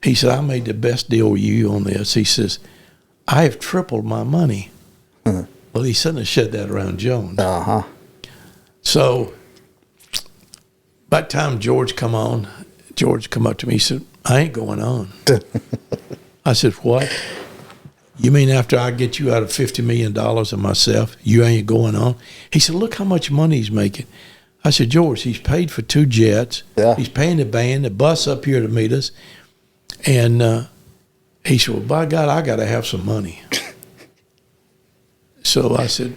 he said, I made the best deal with you on this. He says, I have tripled my money. Well, he shouldn't have said that around Jones. Uh-huh. So by the time George come up to me, he said, I ain't going on. I said, what? You mean after I get you out of $50 million of myself, you ain't going on? He said, look how much money he's making. I said, George, he's paid for 2 jets. Yeah. He's paying the band, the bus up here to meet us. And he said, well, by God, I got to have some money. So I said,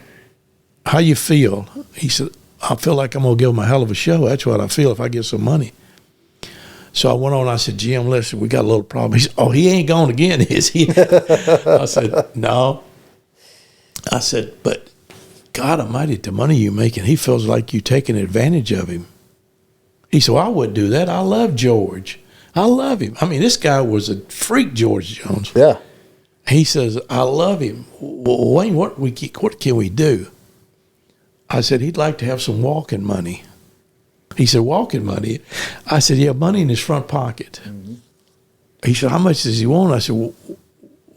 how you feel? He said, I feel like I'm going to give him a hell of a show. That's what I feel if I get some money. So I went on, I said, Jim, listen, we got a little problem. He said, oh, he ain't gone again, is he? I said, no. I said, but God almighty, the money you're making, he feels like you're taking advantage of him. He said, well, I wouldn't do that. I love George. I love him. I mean, this guy was a freak, George Jones. Yeah. He says, I love him. Well, Wayne, what can we do? I said, he'd like to have some walking money. He said, walking money? I said, yeah, money in his front pocket. Mm-hmm. He said, how much does he want? I said,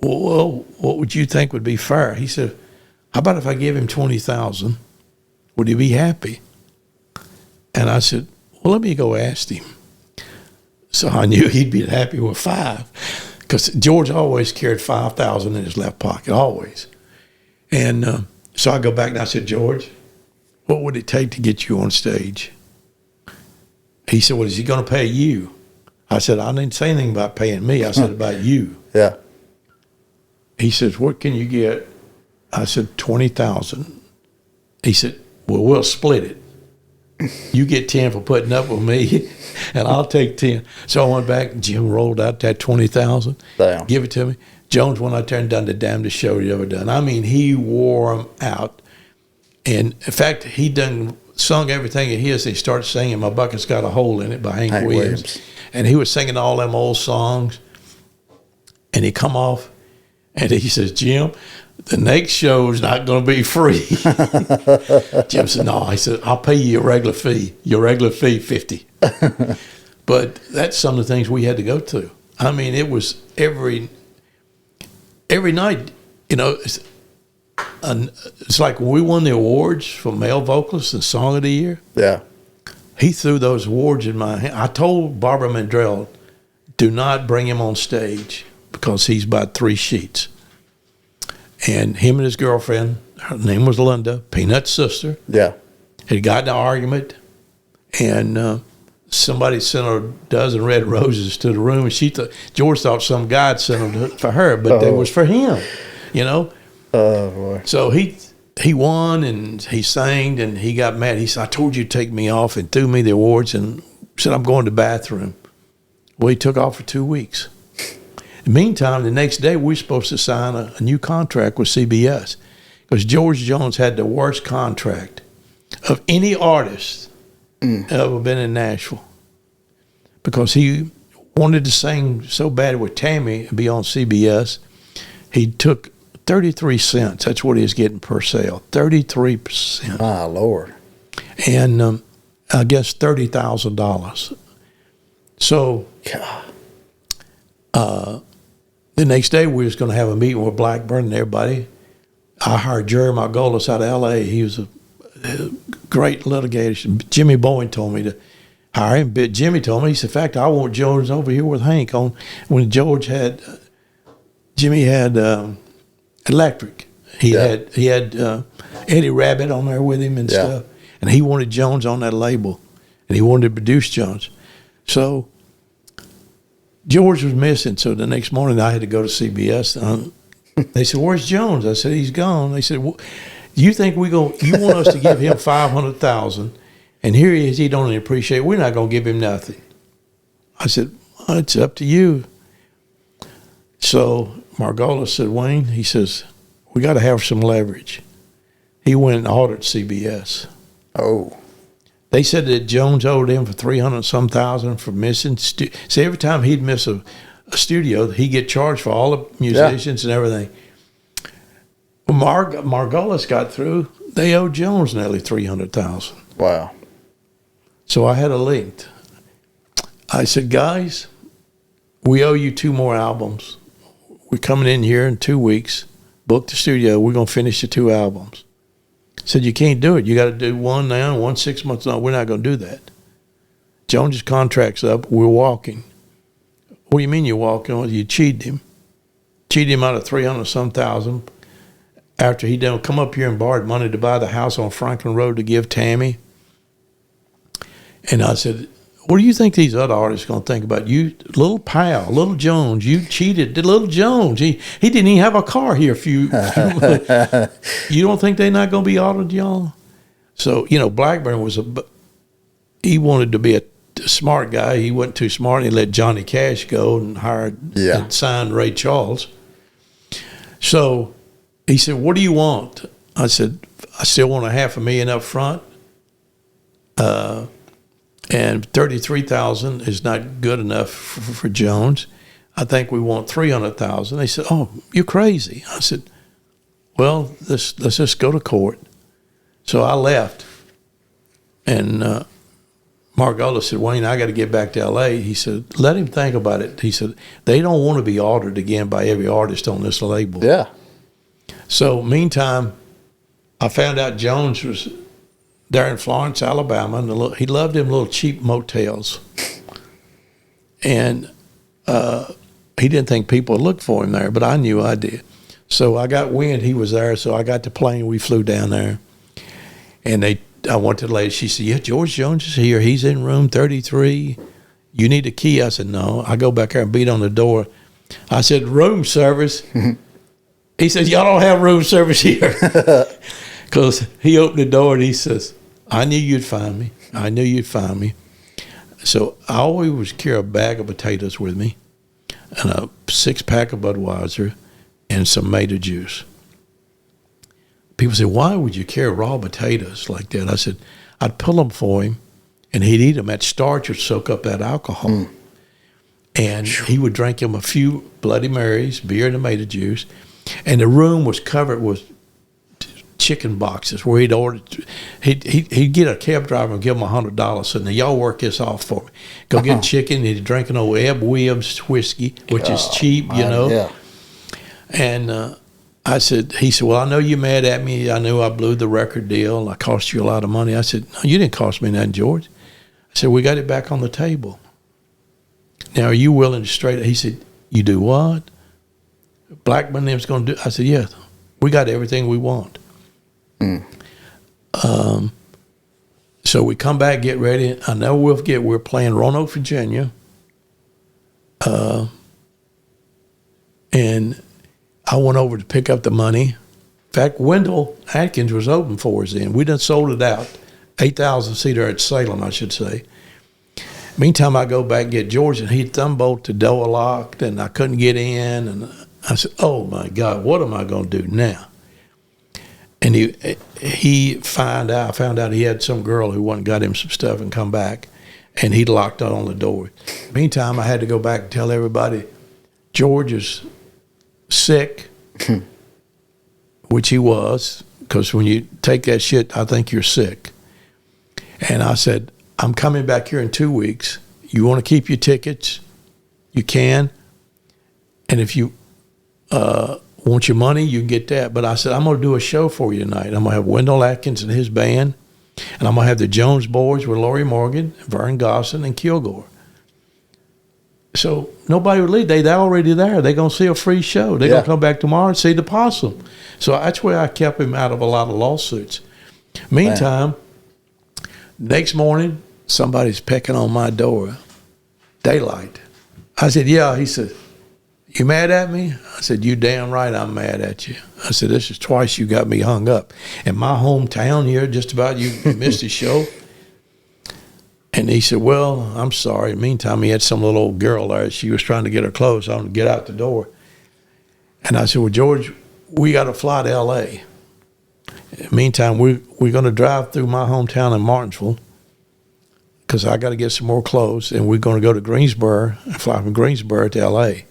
well, what would you think would be fair? He said, how about if I give him $20,000? Would he be happy? And I said, well, let me go ask him. So I knew he'd be happy with $5,000, because George always carried $5,000 in his left pocket, always. And so I go back and I said, George, what would it take to get you on stage? He said, well, is he going to pay you? I said, I didn't say anything about paying me. I said about you. Yeah. He says, what can you get? I said, $20,000. He said, well, we'll split it. You get 10 for putting up with me, and I'll take 10. So I went back, and Jim rolled out that $20,000. Damn. Give it to me. Jones went out there and done the damnedest show he ever done. I mean, he wore them out. And, in fact, he done sung everything of his. He started singing My Bucket's Got a Hole in It by Hank Williams. And he was singing all them old songs. And he come off, and he says, Jim, the next show's not going to be free. Jim said, no. He said, I'll pay you your regular fee. Your regular fee, $50. But that's some of the things we had to go through. I mean, it was every night, you know, it's like when we won the awards for Male Vocalist and Song of the Year. Yeah. He threw those awards in my hand. I told Barbara Mandrell, do not bring him on stage because he's about 3 sheets. And him and his girlfriend, her name was Linda, Peanut's sister. Yeah. had gotten in an argument, and somebody sent her a dozen red roses to the room, and George thought some guy had sent them for her, but they was for him, you know. Oh boy. So he won, and he sang, and he got mad. He said, "I told you to take me off," and threw me the awards, and said, "I'm going to the bathroom." Well, he took off for 2 weeks. In the meantime, the next day, we were supposed to sign a new contract with CBS because George Jones had the worst contract of any artist ever been in Nashville, because he wanted to sing so bad with Tammy and be on CBS. He took 33 cents. That's what he was getting per sale, 33%. My Lord. And I guess $30,000. So the next day we was going to have a meeting with Blackburn and everybody. I hired Jerry Margolis out of L.A. He was a great litigator. Jimmy Bowen told me to hire him. But Jimmy told me, he said, in fact, I want George over here with Hank on when Jimmy had Electric. He had Eddie Rabbit on there with him and stuff. And he wanted Jones on that label. And he wanted to produce Jones. So George was missing. So the next morning I had to go to CBS. They said, "Where's Jones?" I said, "He's gone." They said, well, "You think you want us to give him $500,000, and here he is. He don't even appreciate it. We're not going to give him nothing." I said, well, "It's up to you." So Margolis said, "Wayne," he says, "we got to have some leverage." He went and ordered CBS. Oh. They said that Jones owed him for $300-some thousand for missing. See, every time he'd miss a studio, he'd get charged for all the musicians and everything. When Margolis got through, they owed Jones nearly $300,000. Wow. So I had a link. I said, "Guys, we owe you 2 more albums. We're coming in here in 2 weeks. Book the studio. We're going to finish the 2 albums." Said, "You can't do it. You got to do one now and one 6 months. No, we're not going to do that. Jones's contract's up. We're walking." "What do you mean you're walking?" "Well, you cheated him. Cheated him out of $300-some thousand after he done come up here and borrowed money to buy the house on Franklin Road to give Tammy." And I said, "What do you think these other artists are going to think about you, little pal, little Jones? You cheated little Jones. He didn't even have a car here. You don't think they're not going to be ordered, y'all?" So, Blackburn he wanted to be a smart guy. He wasn't too smart. He let Johnny Cash go and and signed Ray Charles. So he said, "What do you want?" I said, "I still want $500,000 up front. And $33,000 is not good enough for Jones. I think we want $300,000. They said, "Oh, you're crazy." I said, "Well, let's just go to court." So I left, and Margolis said, "Wayne, I got to get back to L.A." He said, "Let him think about it." He said, "They don't want to be ordered again by every artist on this label." Yeah. So meantime, I found out Jones was there in Florence, Alabama, and he loved them little cheap motels. And he didn't think people would look for him there, but I knew I did. So I got wind he was there, so I got the plane. We flew down there. And I went to the lady. She said, "Yeah, George Jones is here. He's in room 33. You need a key." I said, "No." I go back there and beat on the door. I said, "Room service." He said, "Y'all don't have room service here." Because he opened the door and he says, "I knew you'd find me. I knew you'd find me." So I always carry a bag of potatoes with me and a 6-pack of Budweiser and some tomato juice. People say, "Why would you carry raw potatoes like that?" I said, "I'd pull them for him and he'd eat them. That starch would soak up that alcohol. And he would drink him a few Bloody Marys, beer and tomato juice. And the room was covered with chicken boxes where he'd get a cab driver and give him $100 and y'all work this off for me. Go get chicken. He'd drink an old Ebb Williams whiskey, which is cheap, Yeah. And he said, "Well, I know you're mad at me. I knew I blew the record deal. I cost you a lot of money." I said, "No, you didn't cost me nothing, George." I said, "We got it back on the table. Now, are you willing to straight?" He said, "You do what?" "Blackburn them's going to do." I said, "Yeah, we got everything we want." So we come back, get ready. I know we're playing Roanoke, Virginia. And I went over to pick up the money. In fact, Wendell Atkins was open for us then. We done sold it out. 8,000-seater at Salem, I should say. Meantime, I go back and get George, and he thumb-bolted the door locked, and I couldn't get in. And I said, oh, my God, what am I going to do now? And he found out he had some girl who went and got him some stuff and come back, and he locked on the door. Meantime, I had to go back and tell everybody George is sick, which he was, because when you take that shit, I think you're sick. And I said, I'm coming back here in 2 weeks. You want to keep your tickets? You can. And if you want your money, you can get that. But I said, I'm going to do a show for you tonight. I'm going to have Wendell Atkins and his band. And I'm going to have the Jones Boys with Laurie Morgan, Vern Gosson, and Kilgore. So nobody would leave. They're already there. They're going to see a free show. They're going to come back tomorrow and see the possum. So that's where I kept him out of a lot of lawsuits. Meantime, next morning, somebody's pecking on my door. Daylight. I said, yeah. He said, you mad at me? I said, you damn right I'm mad at you. I said, this is twice you got me hung up. In my hometown here, just about you missed the show. And he said, well, I'm sorry. Meantime, he had some little old girl there. She was trying to get her clothes on to get out the door. And I said, well, George, we got to fly to L.A. Meantime, we're going to drive through my hometown in Martinsville because I got to get some more clothes, and we're going to go to Greensboro and fly from Greensboro to L.A.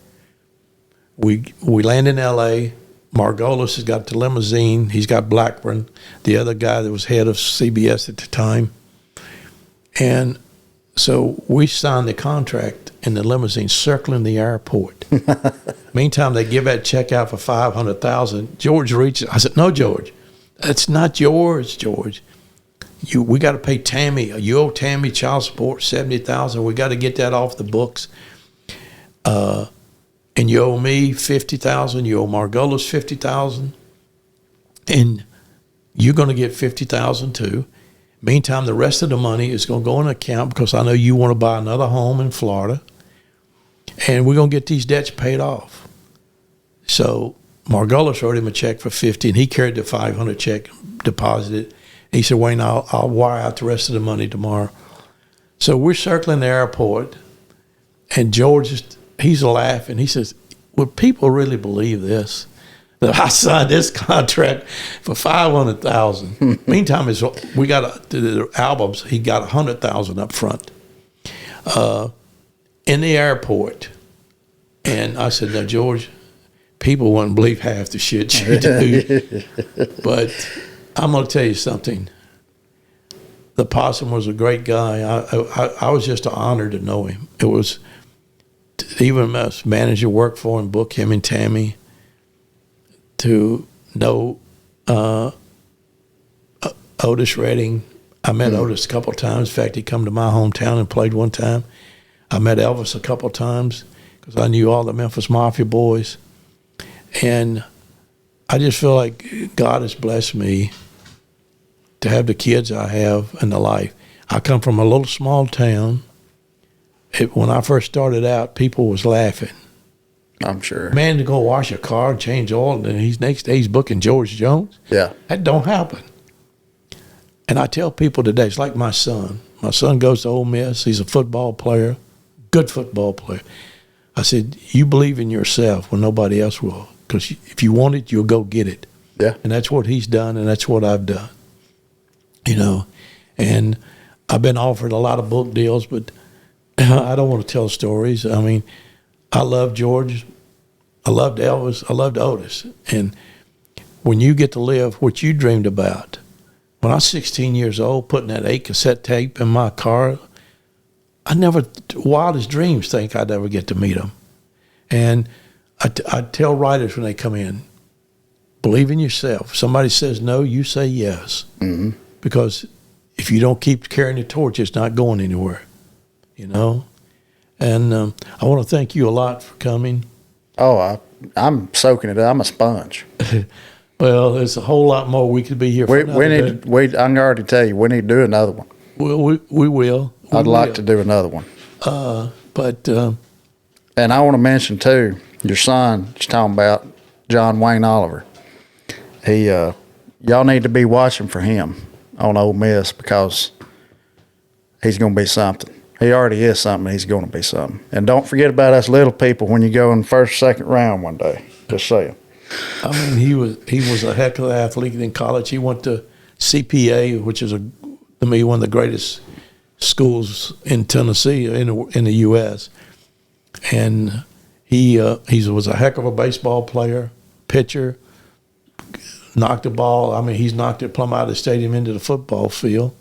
We land in L.A. Margolis has got the limousine. He's got Blackburn, the other guy that was head of CBS at the time. And so we signed the contract in the limousine circling the airport. Meantime, they give that check out for $500,000. George reaches. I said, no, George, that's not yours, George. We got to pay Tammy. You owe Tammy child support $70,000. We got to get that off the books. And you owe me $50,000. You owe Margolis $50,000, and you're going to get $50,000 too. Meantime, the rest of the money is going to go in an account because I know you want to buy another home in Florida, and we're going to get these debts paid off. So Margolis wrote him a check for $50,000, and he carried the $500 check, deposited. He said, Wayne, I'll wire out the rest of the money tomorrow. So we're circling the airport, and George, he's laughing. He says, would people really believe this? That I signed this contract for $500,000. Meantime, we got the albums. He got $100,000 up front in the airport. And I said, now, George, people wouldn't believe half the shit you do. But I'm going to tell you something. The possum was a great guy. I was just an honor to know him. It was even as manager worked for him, book him and Tammy, to know Otis Redding. I met Otis a couple of times. In fact, he come to my hometown and played one time. I met Elvis a couple of times because I knew all the Memphis Mafia boys. And I just feel like God has blessed me to have the kids I have and the life. I come from a little small town. When I first started out, people was laughing. I'm sure. Man to go wash a car and change oil, and then next day he's booking George Jones. Yeah. That don't happen. And I tell people today, it's like my son. My son goes to Ole Miss. He's a football player, good football player. I said, you believe in yourself when nobody else will, because if you want it, you'll go get it. Yeah. And that's what he's done, and that's what I've done. You know, and I've been offered a lot of book deals, but I don't want to tell stories. I mean, I love George. I loved Elvis. I loved Otis. And when you get to live what you dreamed about, when I was 16 years old, putting that 8 cassette tape in my car, I never, wildest dreams, think I'd ever get to meet them. And I tell writers when they come in, believe in yourself. If somebody says no, you say yes. Mm-hmm. Because if you don't keep carrying the torch, it's not going anywhere. You know, and I want to thank you a lot for coming. Oh, I'm soaking it up. I'm a sponge. Well, there's a whole lot more we could be here for. I can already tell you, we need to do another one. Well, we will. I'd like to do another one. But And I want to mention too, your son, you're talking about John Wayne Oliver. He, y'all need to be watching for him on Ole Miss because he's going to be something. He already is something. He's going to be something. And don't forget about us little people when you go in the first, second round one day. Just saying. I mean, he was a heck of an athlete in college. He went to CPA, which is to me one of the greatest schools in Tennessee in the U.S. And he was a heck of a baseball player, pitcher. Knocked the ball. I mean, he's knocked it plumb out of the stadium into the football field.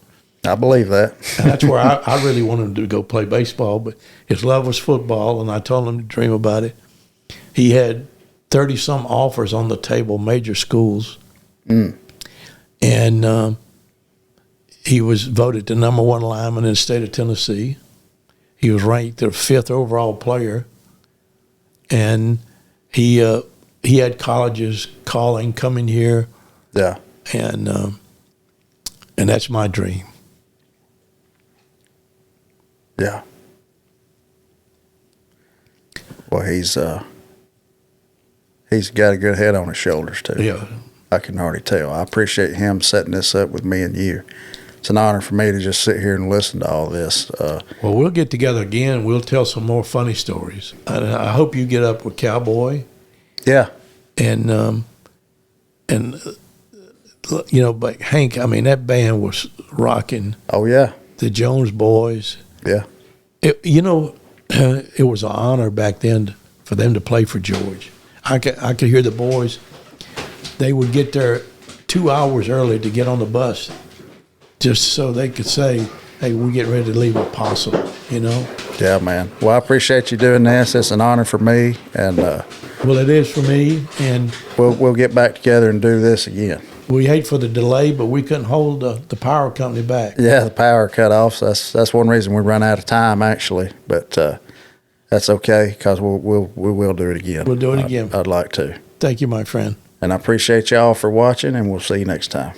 I believe that. And that's where I really wanted him to go play baseball, but his love was football, and I told him to dream about it. He had 30-some offers on the table, major schools. And he was voted the number one lineman in the state of Tennessee. He was ranked the 5th overall player. And he had colleges calling, coming here. Yeah. And that's my dream. Yeah. Well, he's got a good head on his shoulders too. Yeah. I can already tell. I appreciate him setting this up with me and you. It's an honor for me to just sit here and listen to all this. Well, we'll get together again. We'll tell some more funny stories. And I hope you get up with Cowboy. Yeah. And you know, but Hank, I mean, that band was rocking. Oh, yeah. The Jones Boys. Yeah. It was an honor back then for them to play for George. I could hear the boys. They would get there 2 hours early to get on the bus just so they could say, hey, we're getting ready to leave Apostle, you know? Yeah, man. Well, I appreciate you doing this. It's an honor for me. And well, it is for me. And we'll get back together and do this again. we hate for the delay, but we couldn't hold the power company back. Yeah, the power cut off. So that's one reason we run out of time, actually. But that's okay because we will do it again. We'll do it again. I'd like to. Thank you, my friend. And I appreciate y'all for watching, and we'll see you next time.